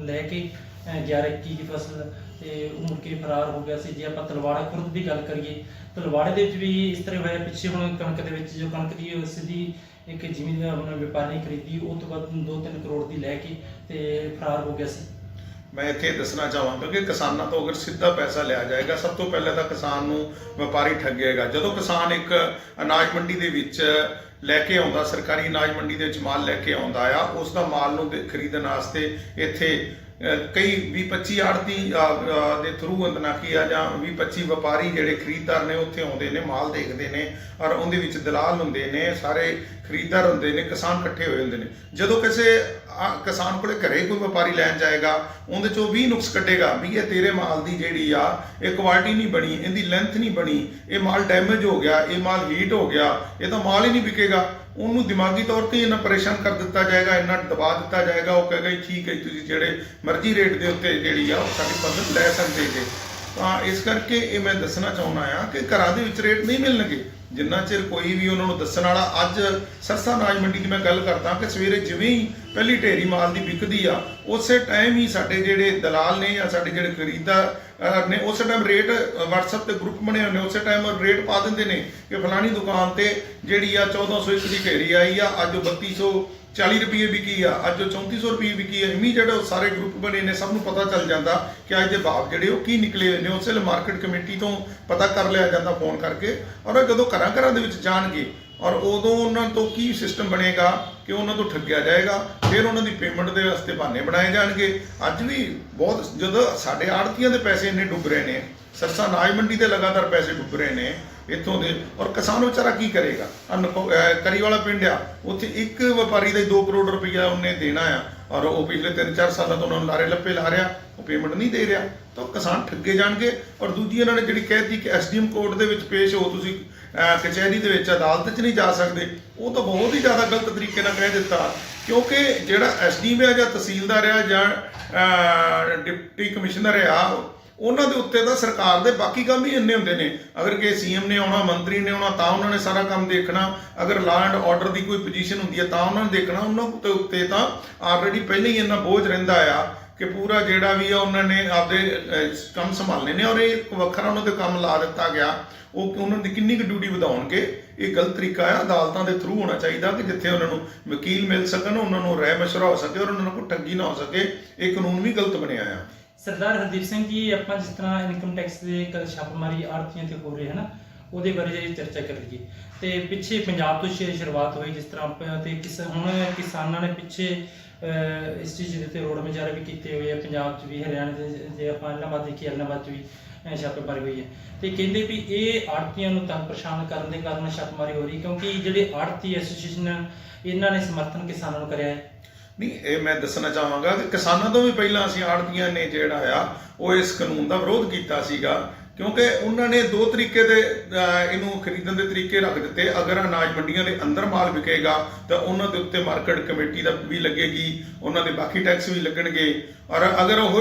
ਲੈ ਕੇ 11-21 ਦੀ ਫਸਲ, ਤੇ ਉਹ ਮੁੜ ਕੇ ਫਰਾਰ ਹੋ ਗਿਆ ਸੀ। ਜੇ ਆਪਾਂ ਤਲਵਾੜਾ ਖੁਰਦ ਦੀ ਗੱਲ ਕਰੀਏ, ਤਲਵਾੜੇ ਦੇ ਵਿੱਚ ਵੀ ਇਸ ਤਰ੍ਹਾਂ ਹੋਇਆ। ਪਿੱਛੇ ਹੁਣ ਕਣਕ ਦੇ ਵਿੱਚ ਜੋ ਕਣਕ ਦੀ ਸਿੱਧੀ ਇੱਕ ਜ਼ਿਮੀਂਦਾਰ ਵਪਾਰੀ ਨੇ ਖਰੀਦੀ, ਉਹ ਤੋਂ ਬਾਅਦ 2-3 ਕਰੋੜ ਦੀ ਲੈ ਕੇ ਤੇ ਫਰਾਰ ਹੋ ਗਿਆ ਸੀ। ਮੈਂ ਇੱਥੇ ਦੱਸਣਾ ਚਾਹਾਂਗਾ ਕਿ ਕਿਸਾਨਾਂ ਤੋਂ ਅਗਰ ਸਿੱਧਾ ਪੈਸਾ ਲਿਆ ਜਾਏਗਾ, ਸਭ ਤੋਂ ਪਹਿਲਾਂ ਤਾਂ ਕਿਸਾਨ ਨੂੰ ਵਪਾਰੀ ਠੱਗੇਗਾ। ਜਦੋਂ ਕਿਸਾਨ ਇੱਕ ਅਨਾਜ ਮੰਡੀ ਦੇ ਵਿੱਚ ਲੈ ਕੇ ਆਉਂਦਾ, ਸਰਕਾਰੀ ਅਨਾਜ ਮੰਡੀ ਦੇ ਵਿੱਚ ਮਾਲ ਲੈ ਕੇ ਆਉਂਦਾ ਆ, ਉਸ ਦਾ ਮਾਲ ਨੂੰ ਖਰੀਦਣ ਵਾਸਤੇ ਇੱਥੇ ਕਈ 20-25 ਆੜ੍ਹਤੀ ਦੇ ਥਰੂ ਅੰਦਨਾਕੀ ਆ ਜਾਂ 20-25 ਵਪਾਰੀ ਜਿਹੜੇ ਖਰੀਦਦਾਰ ਨੇ ਉੱਥੇ ਆਉਂਦੇ ਨੇ, ਮਾਲ ਦੇਖਦੇ ਨੇ, ਔਰ ਉਹਦੇ ਵਿੱਚ ਦਲਾਲ ਹੁੰਦੇ ਨੇ, ਸਾਰੇ ਖਰੀਦਦਾਰ ਹੁੰਦੇ ਨੇ, ਕਿਸਾਨ ਇਕੱਠੇ ਹੋਏ ਹੁੰਦੇ ਨੇ। ਜਦੋਂ ਕਿਸੇ ਕਿਸਾਨ ਕੋਲੇ ਘਰੇ ਕੋਈ ਵਪਾਰੀ ਲੈਣ ਜਾਏਗਾ, ਉਹਦੇ ਚੋਂ 20 ਨੁਕਸ ਕੱਢੇਗਾ ਵੀ ਇਹ ਤੇਰੇ ਮਾਲ ਦੀ ਜਿਹੜੀ ਆ ਇਹ ਕੁਆਲਿਟੀ ਨਹੀਂ ਬਣੀ, ਇਹਦੀ ਲੈਂਥ ਨਹੀਂ ਬਣੀ, ਇਹ ਮਾਲ ਡੈਮੇਜ ਹੋ ਗਿਆ, ਇਹ ਮਾਲ ਹੀਟ ਹੋ ਗਿਆ, ਇਹ ਤਾਂ ਮਾਲ ਹੀ ਨਹੀਂ ਵਿਕੇਗਾ। ਉਹਨੂੰ ਦਿਮਾਗੀ ਤੌਰ ਤੇ ਇੰਨਾ ਪਰੇਸ਼ਾਨ ਕਰ ਦਿੱਤਾ ਜਾਏਗਾ, ਇੰਨਾ ਦਬਾ ਦਿੱਤਾ ਜਾਏਗਾ, ਉਹ ਕਹੇਗਾ ਠੀਕ ਹੈ ਤੁਸੀਂ ਜਿਹੜੇ ਮਰਜ਼ੀ ਰੇਟ ਦੇ ਉੱਤੇ ਜਿਹੜੀ ਆ ਉਹ ਸਾਡੀ ਫਸਲ ਲੈ ਸਕਦੇ ਜੇ। ਤਾਂ ਇਸ ਕਰਕੇ ਇਹ ਮੈਂ ਦੱਸਣਾ ਚਾਹੁੰਦਾ ਆ ਕਿ ਘਰਾਂ ਦੇ ਵਿੱਚ ਰੇਟ ਨਹੀਂ ਮਿਲਣਗੇ ਜਿੰਨਾ ਚਿਰ ਕੋਈ ਵੀ ਉਹਨਾਂ ਨੂੰ ਦੱਸਣ ਵਾਲਾ। ਅੱਜ ਸਰਸਾ ਅਨਾਜ ਮੰਡੀ ਦੀ ਮੈਂ ਗੱਲ ਕਰਦਾ ਕਿ ਸਵੇਰੇ ਜਿਵੇਂ ਹੀ ਪਹਿਲੀ ਢੇਰੀ ਮਾਲ ਦੀ ਵਿਕਦੀ ਆ, ਉਸੇ ਟਾਈਮ ਹੀ ਸਾਡੇ ਜਿਹੜੇ ਦਲਾਲ ਨੇ ਜਾਂ ਸਾਡੇ ਜਿਹੜੇ ਖਰੀਦਦਾਰ ਨੇ ਉਸੇ ਟਾਈਮ ਰੇਟ WhatsApp ਤੇ ਗਰੁੱਪ ਬਣੇ ਹੋਏ ਨੇ, ਉਸੇ ਟਾਈਮ ਰੇਟ ਪਾ ਦਿੰਦੇ ਨੇ ਕਿ ਫਲਾਣੀ ਦੁਕਾਨ ਤੇ ਜਿਹੜੀ ਆ 1401 ਦੀ ਢੇਰੀ ਆਈ ਆ, ਅੱਜ 3240 ਰੁਪਏ ਵਿਕੀ ਆ, ਅੱਜ 3400 ਰੁਪਏ ਵਿਕੀ ਆ। ਇਮੀਡੀਏਟ ਸਾਰੇ ਗਰੁੱਪ ਬਣੇ ਨੇ, ਸਭ ਨੂੰ ਪਤਾ ਚੱਲ ਜਾਂਦਾ ਕਿ ਅੱਜ ਦੇ ਭਾਅ ਜਿਹੜੇ ਉਹ ਕੀ ਨਿਕਲੇ ਹੋਏ ਨੇ। ਉਸੇ ਵੇਲੇ ਮਾਰਕੀਟ ਕਮੇਟੀ ਤੋਂ ਪਤਾ ਕਰ ਲਿਆ ਜਾਂਦਾ ਫੋਨ ਕਰਕੇ। ਔਰ ਜਦੋਂ ਘਰਾਂ ਦੇ ਵਿੱਚ ਜਾਣਗੇ ਔਰ ਉਦੋਂ ਉਹਨਾਂ ਤੋਂ ਕੀ ਸਿਸਟਮ ਬਣੇਗਾ ਕਿ ਉਹਨਾਂ ਤੋਂ ਠੱਗਿਆ ਜਾਏਗਾ, ਫਿਰ ਉਹਨਾਂ ਦੀ ਪੇਮੈਂਟ ਦੇ ਵਾਸਤੇ ਬਹਾਨੇ ਬਣਾਏ ਜਾਣਗੇ। ਅੱਜ ਵੀ ਬਹੁਤ ਜਦੋਂ ਸਾਡੇ ਆੜ੍ਹਤੀਆਂ ਦੇ ਪੈਸੇ ਇੰਨੇ ਡੁੱਬ ਰਹੇ ਨੇ, ਸਰਸਾ ਅਨਾਜ ਮੰਡੀ ਦੇ ਲਗਾਤਾਰ ਪੈਸੇ ਡੁੱਬ ਰਹੇ ਨੇ ਇੱਥੋਂ ਦੇ, ਔਰ ਕਿਸਾਨ ਵਿਚਾਰਾ ਕੀ ਕਰੇਗਾ। ਕਰੀ ਵਾਲਾ ਪਿੰਡ ਆ, ਉੱਥੇ ਇੱਕ ਵਪਾਰੀ ਦਾ 2 ਕਰੋੜ ਰੁਪਈਆ ਉਹਨੇ ਦੇਣਾ ਆ, ਔਰ ਉਹ ਪਿਛਲੇ 3-4 ਸਾਲਾਂ ਤੋਂ ਉਹਨਾਂ ਨੂੰ ਲਾਰੇ ਲੱਪੇ ਲਾ ਰਿਹਾ, ਉਹ ਪੇਮੈਂਟ ਨਹੀਂ ਦੇ ਰਿਹਾ, ਤਾਂ ਕਿਸਾਨ ਠੱਗੇ ਜਾਣਗੇ। ਔਰ ਦੂਜੀ ਇਹਨਾਂ ਨੇ ਜਿਹੜੀ ਕਹਿਤੀ ਕਿ SDM ਕੋਰਟ ਦੇ ਵਿੱਚ ਪੇਸ਼ ਹੋ, ਤੁਸੀਂ ਕਚਹਿਰੀ ਦੇ ਵਿੱਚ ਅਦਾਲਤ 'ਚ ਨਹੀਂ ਜਾ ਸਕਦੇ, ਉਹ ਤਾਂ ਬਹੁਤ ਹੀ ਜ਼ਿਆਦਾ ਗਲਤ ਤਰੀਕੇ ਨਾਲ ਕਹਿ ਦਿੱਤਾ। ਕਿਉਂਕਿ ਜਿਹੜਾ ਐਸਡੀਐਮ ਆ ਜਾਂ ਤਹਿਸੀਲਦਾਰ ਆ ਜਾਂ ਡਿਪਟੀ ਕਮਿਸ਼ਨਰ ਆ, ਉਹਨਾਂ ਦੇ ਉੱਤੇ ਤਾਂ ਸਰਕਾਰ ਦੇ ਬਾਕੀ ਕੰਮ ਹੀ ਇੰਨੇ ਹੁੰਦੇ ਨੇ। ਅਗਰ ਕਿ ਸੀਐਮ ਨੇ ਆਉਣਾ, ਮੰਤਰੀ ਨੇ ਆਉਣਾ, ਤਾਂ ਉਹਨਾਂ ਨੇ ਸਾਰਾ ਕੰਮ ਦੇਖਣਾ। ਅਗਰ ਲਾਅ ਐਂਡ ਆਰਡਰ ਦੀ ਕੋਈ ਪੋਜੀਸ਼ਨ ਹੁੰਦੀ ਹੈ ਤਾਂ ਉਹਨਾਂ ਨੇ ਦੇਖਣਾ। ਉਹਨਾਂ ਦੇ ਉੱਤੇ ਤਾਂ ਆਲਰੇਡੀ ਪਹਿਲਾਂ ਹੀ ਇੰਨਾ ਬੋਝ ਰਹਿੰਦਾ ਆ ਕਿ ਪੂਰਾ ਜਿਹੜਾ ਵੀ ਆ ਉਹਨਾਂ ਨੇ ਆਪਦੇ ਕੰਮ ਸੰਭਾਲਣੇ ਨੇ, ਔਰ ਇਹ ਇੱਕ ਵੱਖਰਾ ਉਹਨਾਂ ਤੇ ਕੰਮ ਲਾ ਦਿੱਤਾ ਗਿਆ। ਉਹ ਉਹਨਾਂ ਦੀ ਕਿੰਨੀ ਕੁ ਡਿਊਟੀ ਵਧਾਉਣਗੇ, ਇਹ ਗਲਤ ਤਰੀਕਾ ਆ। ਅਦਾਲਤਾਂ ਦੇ ਥਰੂ ਹੋਣਾ ਚਾਹੀਦਾ ਕਿ ਜਿੱਥੇ ਉਹਨਾਂ ਨੂੰ ਵਕੀਲ ਮਿਲ ਸਕਣ, ਉਹਨਾਂ ਨੂੰ ਰਾਏ ਮਸ਼ਵਰਾ ਹੋ ਸਕੇ ਔਰ ਉਹਨਾਂ ਨੂੰ ਕੋਈ ਠੱਗੀ ਨਾ ਹੋ ਸਕੇ। ਇਹ ਕਾਨੂੰਨ ਵੀ ਗਲਤ ਬਣਿਆ ਆ। ਸਰਦਾਰ ਹਰਦੀਪ ਸਿੰਘ ਜੀ, ਆਪਾਂ ਜਿਸ ਤਰ੍ਹਾਂ ਇਨਕਮ ਟੈਕਸ ਦੇ ਛਾਪੇਮਾਰੀ ਆੜ੍ਹਤੀਆਂ ਤੇ ਹੋ ਰਹੀ ਹੈ ਨਾ, ਉਹਦੇ ਬਾਰੇ ਜੇ ਚਰਚਾ ਕਰ ਲਈਏ ਤੇ ਪਿੱਛੇ ਪੰਜਾਬ ਤੋਂ ਸ਼ੁਰੂਆਤ ਹੋਈ ਜਿਸ ਤਰ੍ਹਾਂ ਤੇ ਹੁਣ ਕਿਸਾਨਾਂ ਨੇ ਪਿੱਛੇ ਇਸ ਚੀਜ਼ ਦੇ ਉੱਤੇ ਰੋਡ ਮੁਜ਼ਾਹਰੇ ਵੀ ਕੀਤੇ ਹੋਏ ਆ। ਪੰਜਾਬ 'ਚ ਵੀ, ਹਰਿਆਣਾ ਦੇ ਜੇ ਆਪਾਂ ਇਲਾਹਾਬਾਦ ਦੇਖੀਏ, ਇਲਾਹਾਬਾਦ 'ਚ ਵੀ ਛਾਪੇਮਾਰੀ ਹੋਈ ਹੈ ਤੇ ਕਹਿੰਦੇ ਵੀ ਇਹ ਆੜ੍ਹਤੀਆਂ ਨੂੰ ਤੰਗ ਪਰੇਸ਼ਾਨ ਕਰਨ ਦੇ ਕਾਰਨ ਛਾਪੇਮਾਰੀ ਹੋ ਰਹੀ, ਕਿਉਂਕਿ ਜਿਹੜੇ ਆੜ੍ਹਤੀ ਐਸੋਸੀਏਸ਼ਨ ਇਹਨਾਂ ਨੇ ਸਮਰਥਨ ਕਿਸਾਨਾਂ ਨੂੰ ਕਰਿਆ ਹੈ। ਨਹੀਂ, ਇਹ ਮੈਂ ਦੱਸਣਾ ਚਾਹਾਂਗਾ ਕਿ ਕਿਸਾਨਾਂ ਤੋਂ ਵੀ ਪਹਿਲਾਂ ਅਸੀਂ ਆੜ੍ਹਤੀਆਂ ਨੇ ਜਿਹੜਾ ਆ ਉਹ ਇਸ ਕਾਨੂੰਨ ਦਾ ਵਿਰੋਧ ਕੀਤਾ ਸੀਗਾ, ਕਿਉਂਕਿ ਉਹਨਾਂ ਨੇ ਦੋ ਤਰੀਕੇ ਦੇ ਇਹਨੂੰ ਖਰੀਦਣ ਦੇ ਤਰੀਕੇ ਰੱਖ ਦਿੱਤੇ। ਅਗਰ ਅਨਾਜ ਮੰਡੀਆਂ ਦੇ ਅੰਦਰ ਮਾਲ ਵਿਕੇਗਾ ਤਾਂ ਉਹਨਾਂ ਦੇ ਉੱਤੇ ਮਾਰਕੀਟ ਕਮੇਟੀ ਦਾ ਵੀ ਲੱਗੇਗੀ, ਉਹਨਾਂ ਦੇ ਬਾਕੀ ਟੈਕਸ ਵੀ ਲੱਗਣਗੇ। ਔਰ ਅਗਰ ਉਹ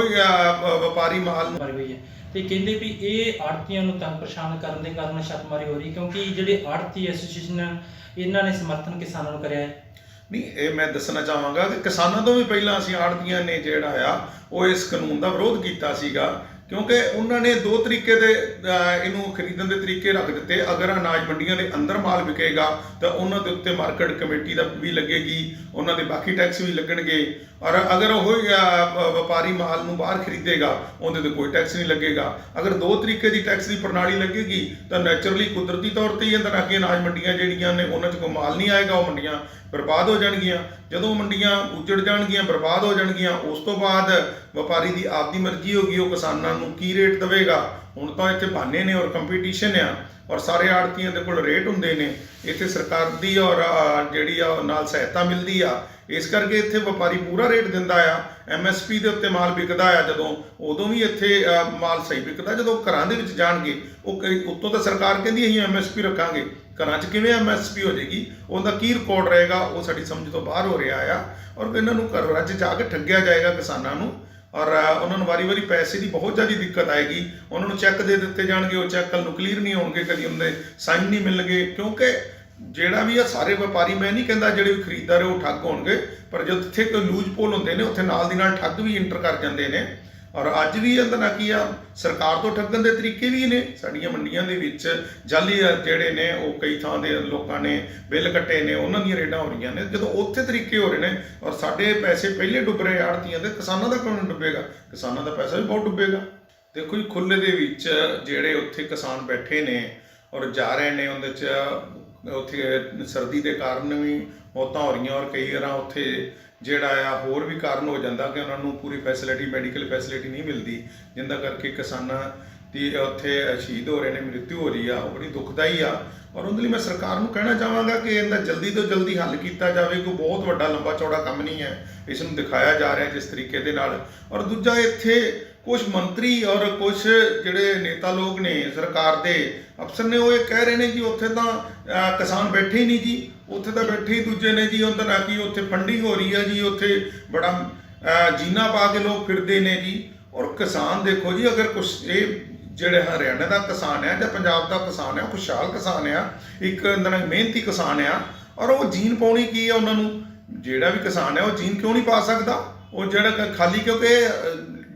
ਵਪਾਰੀ ਮਾਲ ਨੂੰ ਹੋਈ ਹੈ ਤੇ ਕਹਿੰਦੇ ਵੀ ਇਹ ਆੜ੍ਹਤੀਆਂ ਨੂੰ ਤੰਗ ਪਰੇਸ਼ਾਨ ਕਰਨ ਦੇ ਕਾਰਨ ਛਾਪੇਮਾਰੀ ਹੋ ਰਹੀ, ਕਿਉਂਕਿ ਜਿਹੜੇ ਆੜ੍ਹਤੀ ਐਸੋਸੀਏਸ਼ਨ ਇਹਨਾਂ ਨੇ ਸਮਰਥਨ ਕਿਸਾਨਾਂ ਨੂੰ ਕਰਿਆ ਹੈ। ਨਹੀਂ, ਇਹ ਮੈਂ ਦੱਸਣਾ ਚਾਹਾਂਗਾ ਕਿ ਕਿਸਾਨਾਂ ਤੋਂ ਵੀ ਪਹਿਲਾਂ ਅਸੀਂ ਆੜ੍ਹਤੀਆਂ ਨੇ ਜਿਹੜਾ ਆ ਉਹ ਇਸ ਕਾਨੂੰਨ ਦਾ ਵਿਰੋਧ ਕੀਤਾ ਸੀਗਾ, ਕਿਉਂਕਿ ਉਹਨਾਂ ਨੇ ਦੋ ਤਰੀਕੇ ਦੇ ਇਹਨੂੰ ਖਰੀਦਣ ਦੇ ਤਰੀਕੇ ਰੱਖ ਦਿੱਤੇ। ਅਗਰ ਅਨਾਜ ਮੰਡੀਆਂ ਦੇ ਅੰਦਰ ਮਾਲ ਵਿਕੇਗਾ ਤਾਂ ਉਹਨਾਂ ਦੇ ਉੱਤੇ ਮਾਰਕੀਟ ਕਮੇਟੀ ਦਾ ਵੀ ਲੱਗੇਗੀ, ਉਹਨਾਂ ਦੇ ਬਾਕੀ ਟੈਕਸ ਵੀ ਲੱਗਣਗੇ। ਔਰ ਅਗਰ ਉਹ ਵਪਾਰੀ ਮਾਲ ਨੂੰ ਬਾਹਰ ਖਰੀਦੇਗਾ ਉਹਦੇ ਤੇ ਕੋਈ ਟੈਕਸ ਨਹੀਂ ਲੱਗੇਗਾ। ਅਗਰ ਦੋ ਤਰੀਕੇ ਦੀ ਟੈਕਸ ਦੀ ਪ੍ਰਣਾਲੀ ਲੱਗੇਗੀ ਤਾਂ ਨੈਚੁਰਲੀ ਕੁਦਰਤੀ ਤੌਰ ਤੇ ਹੀ ਅੰਦਰ ਆ ਕੇ ਅਨਾਜ ਮੰਡੀਆਂ ਜਿਹੜੀਆਂ ਨੇ ਉਹਨਾਂ 'ਚ ਕੋਈ ਮਾਲ ਨਹੀਂ ਆਏਗਾ, ਉਹ ਮੰਡੀਆਂ ਬਰਬਾਦ ਹੋ ਜਾਣਗੀਆਂ। ਜਦੋਂ ਮੰਡੀਆਂ ਉੱਜੜ ਜਾਣਗੀਆਂ, ਬਰਬਾਦ ਹੋ ਜਾਣਗੀਆਂ, ਉਸ ਤੋਂ ਬਾਅਦ ਵਪਾਰੀ ਦੀ ਆਪਦੀ ਮਰਜ਼ੀ ਹੋਗੀ ਉਹ ਕਿਸਾਨਾਂ ਨੂੰ ਕੀ ਰੇਟ ਦੇਵੇਗਾ। ਹੁਣ ਤਾਂ ਇੱਥੇ ਬਹਾਨੇ ਨੇ ਔਰ ਕੰਪੀਟੀਸ਼ਨ ਆ ਔਰ ਸਾਰੇ ਆੜ੍ਹਤੀਆਂ ਦੇ ਕੋਲ ਰੇਟ ਹੁੰਦੇ ਨੇ। ਇੱਥੇ ਸਰਕਾਰ ਦੀ ਔਰ ਜਿਹੜੀ ਆ ਨਾਲ ਸਹਾਇਤਾ ਮਿਲਦੀ ਆ, ਇਸ ਕਰਕੇ ਇੱਥੇ ਵਪਾਰੀ ਪੂਰਾ ਰੇਟ ਦਿੰਦਾ ਆ। ਐਮਐਸਪੀ ਦੇ ਉੱਤੇ ਮਾਲ ਵਿਕਦਾ ਆ ਜਦੋਂ, ਉਦੋਂ ਵੀ ਇੱਥੇ ਮਾਲ ਸਹੀ ਵਿਕਦਾ। ਜਦੋਂ ਘਰਾਂ ਦੇ ਵਿੱਚ ਜਾਣਗੇ ਉਹ ਉੱਤੋਂ ਤਾਂ ਸਰਕਾਰ ਕਹਿੰਦੀ ਅਸੀਂ ਐਮਐਸਪੀ ਰੱਖਾਂਗੇ, ਘਰਾਂ 'ਚ ਕਿਵੇਂ ਐਮਐਸਪੀ ਹੋ ਜਾਏਗੀ, ਉਹਦਾ ਕੀ ਰਿਕਾਰਡ ਰਹੇਗਾ, ਉਹ ਸਾਡੀ ਸਮਝ ਤੋਂ ਬਾਹਰ ਹੋ ਰਿਹਾ ਆ। ਔਰ ਇਹਨਾਂ ਨੂੰ ਘਰਾਂ 'ਚ ਜਾ ਕੇ ਠੱਗਿਆ ਜਾਏਗਾ ਕਿਸਾਨਾਂ ਨੂੰ, ਔਰ ਉਹਨਾਂ ਨੂੰ ਵਾਰੀ-ਵਾਰੀ ਪੈਸੇ ਦੀ ਬਹੁਤ ਜ਼ਿਆਦਾ ਦਿੱਕਤ ਆਏਗੀ। ਉਹਨਾਂ ਨੂੰ ਚੈੱਕ ਦੇ ਦਿੱਤੇ ਜਾਣਗੇ, ਉਹ ਚੈੱਕ ਕੱਲ੍ਹ ਨੂੰ ਕਲੀਅਰ ਨਹੀਂ ਹੋਣਗੇ, ਕਦੀ ਉਹਨਾਂ ਦੇ ਸਾਈਨ ਨਹੀਂ ਮਿਲਣਗੇ। ਕਿਉਂਕਿ ਜਿਹੜਾ ਵੀ ਆ ਸਾਰੇ ਵਪਾਰੀ, ਮੈਂ ਨਹੀਂ ਕਹਿੰਦਾ ਜਿਹੜੇ ਵੀ ਖਰੀਦਦਾਰ ਉਹ ਠੱਗ ਹੋਣਗੇ, ਪਰ ਜਦ ਇੱਥੇ ਕੋਈ ਲੂਜ ਪੋਲ ਹੁੰਦੇ ਨੇ ਉੱਥੇ ਨਾਲ ਦੀ ਨਾਲ ਠੱਗ ਵੀ ਇੰਟਰ ਕਰ ਜਾਂਦੇ ਨੇ। ਔਰ ਅੱਜ ਵੀ ਇਹਦਾ ਨਾ ਕੀ ਆ, ਸਰਕਾਰ ਤੋਂ ਠੱਗਣ ਦੇ ਤਰੀਕੇ ਵੀ ਨੇ। ਸਾਡੀਆਂ ਮੰਡੀਆਂ ਦੇ ਵਿੱਚ ਜਾਲੀ ਜਿਹੜੇ ਨੇ ਉਹ ਕਈ ਥਾਂ ਦੇ ਲੋਕਾਂ ਨੇ ਬਿੱਲ ਕੱਟੇ ਨੇ, ਉਹਨਾਂ ਦੀਆਂ ਰੇਡਾਂ ਹੋ ਰਹੀਆਂ ਨੇ। ਜਦੋਂ ਉੱਥੇ ਤਰੀਕੇ ਹੋ ਰਹੇ ਨੇ ਔਰ ਸਾਡੇ ਪੈਸੇ ਪਹਿਲੇ ਡੁੱਬ ਰਹੇ ਆੜ੍ਹਤੀਆਂ ਦੇ, ਕਿਸਾਨਾਂ ਦਾ ਕਿਉਂ ਨਹੀਂ ਡੁੱਬੇਗਾ? ਕਿਸਾਨਾਂ ਦਾ ਪੈਸਾ ਵੀ ਬਹੁਤ ਡੁੱਬੇਗਾ। ਦੇਖੋ ਜੀ, ਖੁੱਲ੍ਹੇ ਦੇ ਵਿੱਚ ਜਿਹੜੇ ਉੱਥੇ ਕਿਸਾਨ ਬੈਠੇ ਨੇ ਔਰ ਜਾ ਰਹੇ ਨੇ, ਉਹਦੇ 'ਚ ਉੱਥੇ ਸਰਦੀ ਦੇ ਕਾਰਨ ਵੀ ਮੌਤਾਂ ਹੋ ਰਹੀਆਂ ਔਰ ਕਈ ਵਾਰ ਉੱਥੇ ਜਿਹੜਾ ਆ ਹੋਰ ਵੀ ਕਾਰਨ ਹੋ ਜਾਂਦਾ ਕਿ ਉਹਨਾਂ ਨੂੰ ਪੂਰੀ ਫੈਸਿਲਿਟੀ, ਮੈਡੀਕਲ ਫੈਸਿਲਿਟੀ ਨਹੀਂ ਮਿਲਦੀ, ਜਿੰਦਾ ਕਰਕੇ ਕਿਸਾਨਾਂ ਦੀ ਉੱਥੇ ਸ਼ਹੀਦ ਹੋ ਰਹੇ ਨੇ, ਮ੍ਰਿਤੂ ਹੋ ਰਹੀ ਆ। ਉਹ ਬੜੀ ਦੁਖਦਾਈ ਆ। ਔਰ ਉਹਦੇ ਲਈ ਮੈਂ ਸਰਕਾਰ ਨੂੰ ਕਹਿਣਾ ਚਾਹਾਂਗਾ ਕਿ ਇਹਦਾ ਜਲਦੀ ਤੋਂ ਜਲਦੀ ਹੱਲ ਕੀਤਾ ਜਾਵੇ। ਕੋਈ ਬਹੁਤ ਵੱਡਾ ਲੰਬਾ ਚੌੜਾ ਕੰਮ ਨਹੀਂ ਹੈ, ਇਸ ਨੂੰ ਦਿਖਾਇਆ ਜਾ ਰਿਹਾ ਜਿਸ ਤਰੀਕੇ ਦੇ ਨਾਲ। ਔਰ ਦੂਜਾ, ਇੱਥੇ ਕੁਝ ਮੰਤਰੀ ਔਰ ਕੁਝ ਜਿਹੜੇ ਨੇਤਾ ਲੋਕ ਨੇ, ਸਰਕਾਰ ਦੇ ਅਫਸਰ ਨੇ, ਉਹ ਇਹ ਕਹਿ ਰਹੇ ਨੇ ਕਿ ਉੱਥੇ ਤਾਂ ਕਿਸਾਨ ਬੈਠੇ ਹੀ ਨਹੀਂ ਜੀ, ਉੱਥੇ ਤਾਂ ਬੈਠੇ ਹੀ ਦੂਜੇ ਨੇ ਜੀ। ਉਹਦਾ ਨਾ ਕਿ ਉੱਥੇ ਫੰਡਿੰਗ ਹੋ ਰਹੀ ਹੈ ਜੀ, ਉੱਥੇ ਬੜਾ ਜੀਨਾ ਪਾ ਕੇ ਲੋਕ ਫਿਰਦੇ ਨੇ ਜੀ। ਔਰ ਕਿਸਾਨ ਦੇਖੋ ਜੀ, ਅਗਰ ਕੁਛ ਇਹ ਜਿਹੜੇ ਹਰਿਆਣਾ ਦਾ ਕਿਸਾਨ ਹੈ ਜਾਂ ਪੰਜਾਬ ਦਾ ਕਿਸਾਨ ਹੈ, ਉਹ ਖੁਸ਼ਹਾਲ ਕਿਸਾਨ ਆ, ਇੱਕ ਮਿਹਨਤੀ ਕਿਸਾਨ ਆ। ਔਰ ਉਹ ਜੀਨ ਪਾਉਣੀ ਕੀ ਆ ਉਹਨਾਂ ਨੂੰ? ਜਿਹੜਾ ਵੀ ਕਿਸਾਨ ਹੈ ਉਹ ਜੀਨ ਕਿਉਂ ਨਹੀਂ ਪਾ ਸਕਦਾ? ਉਹ ਜਿਹੜਾ ਖਾਲੀ, ਕਿਉਂਕਿ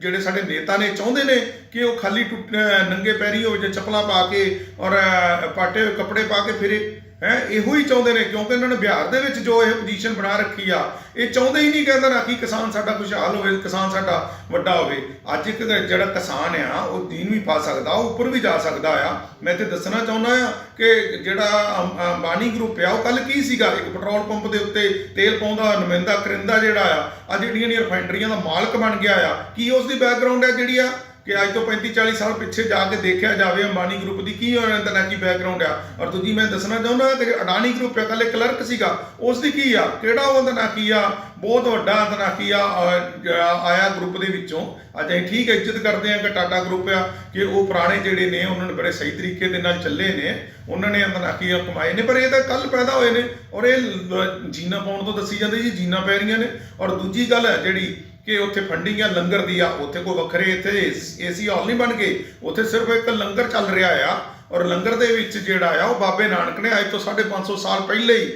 ਜਿਹੜੇ ਸਾਡੇ ਨੇਤਾ ਨੇ ਚਾਹੁੰਦੇ ਨੇ ਕਿ ਉਹ ਖਾਲੀ ਨੰਗੇ ਪੈਰੀ ਹੋਵੇ ਜਾਂ ਚੱਪਲਾਂ ਪਾ ਕੇ ਔਰ ਪਾਟੇ ਹੋਏ ਕੱਪੜੇ ਪਾ ਕੇ ਫਿਰੇ ਹੈ, ਇਹੋ ਹੀ ਚਾਹੁੰਦੇ ਨੇ। ਕਿਉਂਕਿ ਇਹਨਾਂ ਨੇ ਬਿਹਾਰ ਦੇ ਵਿੱਚ ਜੋ ਇਹ ਪੋਜੀਸ਼ਨ ਬਣਾ ਰੱਖੀ ਆ, ਇਹ ਚਾਹੁੰਦੇ ਹੀ ਨਹੀਂ ਕਹਿੰਦਾ ਨਾ ਕਿ ਕਿਸਾਨ ਸਾਡਾ ਖੁਸ਼ਹਾਲ ਹੋਵੇ, ਕਿਸਾਨ ਸਾਡਾ ਵੱਡਾ ਹੋਵੇ। ਅੱਜ ਇੱਕ ਜਿਹੜਾ ਕਿਸਾਨ ਆ ਉਹ ਦੀਨ ਵੀ ਪਾ ਸਕਦਾ, ਉਹ ਉੱਪਰ ਵੀ ਜਾ ਸਕਦਾ ਆ। ਮੈਂ ਤੇ ਦੱਸਣਾ ਚਾਹੁੰਦਾ ਆ ਕਿ ਜਿਹੜਾ ਅੰਬਾਨੀ ਗਰੁੱਪ ਆ, ਉਹ ਕੱਲ ਕੀ ਸੀਗਾ? ਇੱਕ ਪੈਟਰੋਲ ਪੰਪ ਦੇ ਉੱਤੇ ਤੇਲ ਪਾਉਂਦਾ ਨੁਮਾਇੰਦਾ ਕਰਿੰਦਾ ਜਿਹੜਾ ਆ, ਅੱਜ ਜਿਹੜੀਆਂ ਰਿਫਾਈਨਰੀਆਂ ਦਾ ਮਾਲਕ ਬਣ ਗਿਆ ਆ। ਕੀ ਉਸ ਦੀ ਬੈਕਗਰਾਊਂਡ ਹੈ ਜਿਹੜੀ ਆ ਕਿ ਅੱਜ ਤੋਂ 35-40 ਸਾਲ ਪਿੱਛੇ ਜਾ ਕੇ ਦੇਖਿਆ ਜਾਵੇ ਅੰਬਾਨੀ ਗਰੁੱਪ ਦੀ ਕੀ ਤਨਾਕੀ ਬੈਕਗ੍ਰਾਉਂਡ ਆ। ਔਰ ਦੂਜੀ ਮੈਂ ਦੱਸਣਾ ਚਾਹੁੰਦਾ ਕਿ ਅਡਾਨੀ ਗਰੁੱਪ ਆ ਇਕੱਲੇ ਕਲਰਕ ਸੀਗਾ, ਉਸ ਦੀ ਕੀ ਆ, ਕਿਹੜਾ ਉਹ ਤਨਾਕੀ ਆ, ਬਹੁਤ ਵੱਡਾ ਤਨਾਕੀ ਆ ਆਇਆ ਗਰੁੱਪ ਦੇ ਵਿੱਚੋਂ। ਅੱਜ ਅਸੀਂ ਠੀਕ ਇੱਜ਼ਤ ਕਰਦੇ ਹਾਂ ਕਿ ਟਾਟਾ ਗਰੁੱਪ ਆ, ਕਿ ਉਹ ਪੁਰਾਣੇ ਜਿਹੜੇ ਨੇ ਉਹਨਾਂ ਨੇ ਬੜੇ ਸਹੀ ਤਰੀਕੇ ਦੇ ਨਾਲ ਚੱਲੇ ਨੇ, ਉਹਨਾਂ ਨੇ ਤਨਾਕੀਆਂ ਕਮਾਏ ਨੇ, ਪਰ ਇਹ ਤਾਂ ਕੱਲ ਪੈਦਾ ਹੋਏ ਨੇ ਔਰ ਇਹ ਜੀਨਾ ਪਾਉਣ ਤੋਂ ਦੱਸੀ ਜਾਂਦੇ ਜੀ ਜੀਨਾ ਪੈ ਰਹੀਆਂ ਨੇ। ਔਰ ਦੂਜੀ ਗੱਲ ਹੈ ਜਿਹੜੀ ਕਿ ਉੱਥੇ ਫੰਡਿੰਗ ਆ ਲੰਗਰ ਦੀ ਆ, ਉੱਥੇ ਕੋਈ ਵੱਖਰੇ ਇੱਥੇ ਏਸੀ ਹਾਲ ਨਹੀਂ ਬਣ ਗਏ, ਉੱਥੇ ਸਿਰਫ ਇੱਕ ਲੰਗਰ ਚੱਲ ਰਿਹਾ ਆ। ਔਰ ਲੰਗਰ ਦੇ ਵਿੱਚ ਜਿਹੜਾ ਆ ਉਹ ਬਾਬੇ ਨਾਨਕ ਨੇ ਅੱਜ ਤੋਂ 550 ਸਾਲ ਪਹਿਲੇ ਹੀ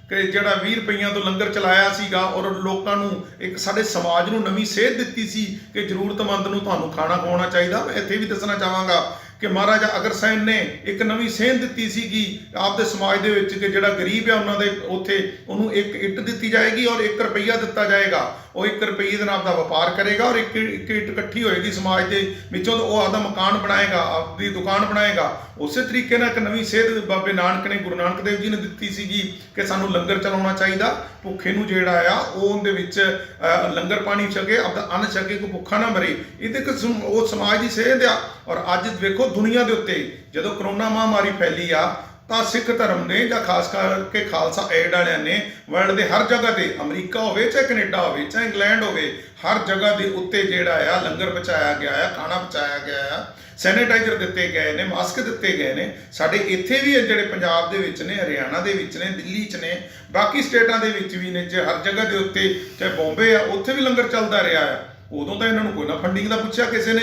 ਕਿ ਜਿਹੜਾ 20 ਰੁਪਈਆਂ ਤੋਂ ਲੰਗਰ ਚਲਾਇਆ ਸੀਗਾ ਔਰ ਲੋਕਾਂ ਨੂੰ ਇੱਕ ਸਾਡੇ ਸਮਾਜ ਨੂੰ ਨਵੀਂ ਸੇਧ ਦਿੱਤੀ ਸੀ ਕਿ ਜ਼ਰੂਰਤਮੰਦ ਨੂੰ ਤੁਹਾਨੂੰ ਖਾਣਾ ਖਵਾਉਣਾ ਚਾਹੀਦਾ। ਮੈਂ ਇੱਥੇ ਵੀ ਦੱਸਣਾ ਚਾਹਾਂਗਾ ਕਿ ਮਹਾਰਾਜਾ ਅਗਰਸੈਨ ਨੇ ਇੱਕ ਨਵੀਂ ਸੇਧ ਦਿੱਤੀ ਸੀਗੀ ਆਪਦੇ ਸਮਾਜ ਦੇ ਵਿੱਚ ਕਿ ਜਿਹੜਾ ਗਰੀਬ ਹੈ ਉਹਨਾਂ ਦੇ ਉੱਥੇ ਉਹਨੂੰ ਇੱਕ ਇੱਟ ਦਿੱਤੀ ਜਾਏਗੀ ਔਰ 1 ਰੁਪਈਆ ਦਿੱਤਾ ਜਾਏਗਾ। ਉਹ 1 ਰੁਪਈਏ ਦੇ ਨਾਲ ਆਪਦਾ ਵਪਾਰ ਕਰੇਗਾ ਔਰ ਇੱਕ ਇੱਟ ਇਕੱਠੀ ਹੋਏਗੀ ਸਮਾਜ ਦੇ ਵਿੱਚੋਂ, ਉਹ ਆਪਦਾ ਮਕਾਨ ਬਣਾਏਗਾ, ਆਪਦੀ ਦੁਕਾਨ ਬਣਾਏਗਾ। ਉਸੇ ਤਰੀਕੇ ਨਾਲ ਇੱਕ ਨਵੀਂ ਸੇਧ ਬਾਬੇ ਨਾਨਕ ਨੇ, ਗੁਰੂ ਨਾਨਕ ਦੇਵ ਜੀ ਨੇ ਦਿੱਤੀ ਸੀਗੀ ਕਿ ਸਾਨੂੰ ਲੰਗਰ ਚਲਾਉਣਾ ਚਾਹੀਦਾ, ਭੁੱਖੇ ਨੂੰ ਜਿਹੜਾ ਆ ਉਹ ਉਹਦੇ ਵਿੱਚ ਲੰਗਰ ਪਾਣੀ ਛਕੇ, ਆਪਦਾ ਅੰਨ ਛਕੇ, ਕੋਈ ਭੁੱਖਾ ਨਾ ਮਰੇ। ਇਹ ਤੇ ਉਹ ਸਮਾਜ ਦੀ ਸੇਧ ਆ। ਔਰ ਅੱਜ ਵੇਖੋ ਦੁਨੀਆ ਦੇ ਉੱਤੇ ਜਦੋਂ ਕਰੋਨਾ ਮਹਾਮਾਰੀ ਫੈਲੀ ਆ ਤਾਂ ਸਿੱਖ ਧਰਮ ਨੇ ਜਾਂ ਖਾਸ ਕਰਕੇ ਖਾਲਸਾ ਏਡ ਵਾਲਿਆਂ ਨੇ ਵਰਲਡ ਦੇ ਹਰ ਜਗ੍ਹਾ ਤੇ, ਅਮਰੀਕਾ ਹੋਵੇ ਚਾਹੇ ਕੈਨੇਡਾ ਹੋਵੇ ਚਾਹੇ ਇੰਗਲੈਂਡ ਹੋਵੇ, ਹਰ ਜਗ੍ਹਾ ਦੇ ਉੱਤੇ ਜਿਹੜਾ ਆ ਲੰਗਰ ਪਹੁੰਚਾਇਆ ਗਿਆ ਆ, ਖਾਣਾ ਪਹੁੰਚਾਇਆ ਗਿਆ ਆ, ਸੈਨੀਟਾਈਜ਼ਰ ਦਿੱਤੇ ਗਏ ਨੇ, ਮਾਸਕ ਦਿੱਤੇ ਗਏ ਨੇ। ਸਾਡੇ ਇੱਥੇ ਵੀ ਜਿਹੜੇ ਪੰਜਾਬ ਦੇ ਵਿੱਚ ਨੇ, ਹਰਿਆਣਾ ਦੇ ਵਿੱਚ ਨੇ, ਦਿੱਲੀ 'ਚ ਨੇ, ਬਾਕੀ ਸਟੇਟਾਂ ਦੇ ਵਿੱਚ ਵੀ ਨੇ, ਜੇ ਹਰ ਜਗ੍ਹਾ ਦੇ ਉੱਤੇ ਚਾਹੇ ਬੰਬੇ ਆ ਉੱਥੇ ਵੀ ਲੰਗਰ ਚੱਲਦਾ ਰਿਹਾ ਆ। ਉਦੋਂ ਤਾਂ ਇਹਨਾਂ ਨੂੰ ਕੋਈ ਨਾ ਫੰਡਿੰਗ ਦਾ ਪੁੱਛਿਆ ਕਿਸੇ ਨੇ।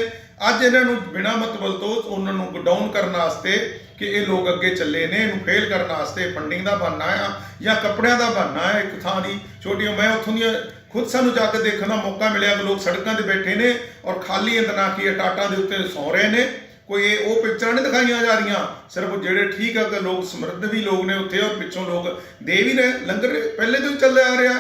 ਅੱਜ ਇਹਨਾਂ ਨੂੰ ਬਿਨਾਂ ਮਤਲਬ ਤੋਂ ਉਹਨਾਂ ਨੂੰ ਡਾਊਨ ਕਰਨ ਵਾਸਤੇ ਕਿ ਇਹ ਲੋਕ ਅੱਗੇ ਚੱਲੇ ਨੇ, ਇਹਨੂੰ ਫੇਲ ਕਰਨ ਵਾਸਤੇ ਫੰਡਿੰਗ ਦਾ ਬਹਾਨਾ ਆ ਜਾਂ ਕੱਪੜਿਆਂ ਦਾ ਬਹਾਨਾ ਹੈ। ਇੱਕ ਥਾਂ ਦੀ ਛੋਟੀ, ਮੈਂ ਉੱਥੋਂ ਦੀਆਂ ਖੁਦ ਸਾਨੂੰ ਜਾ ਕੇ ਦੇਖਣ ਦਾ ਮੌਕਾ ਮਿਲਿਆ ਕਿ ਲੋਕ ਸੜਕਾਂ ਤੇ ਬੈਠੇ ਨੇ ਔਰ ਖਾਲੀ ਇੰਤਨਾਕੀ ਟਾਟਾਂ ਦੇ ਉੱਤੇ ਸੌਂ ਰਹੇ ਨੇ। ਕੋਈ ਉਹ ਪਿਕਚਰਾਂ ਨਹੀਂ ਦਿਖਾਈਆਂ ਜਾ ਰਹੀਆਂ, ਸਿਰਫ ਜਿਹੜੇ ਠੀਕ ਆ ਕਿ ਲੋਕ ਸਮਰੱਥ ਵੀ ਲੋਕ ਨੇ ਉੱਥੇ ਔਰ ਪਿੱਛੋਂ ਲੋਕ ਦੇ ਵੀ ਰਹੇ। ਲੰਗਰ ਪਹਿਲੇ ਤੋਂ ਹੀ ਚੱਲਿਆ ਆ ਰਿਹਾ।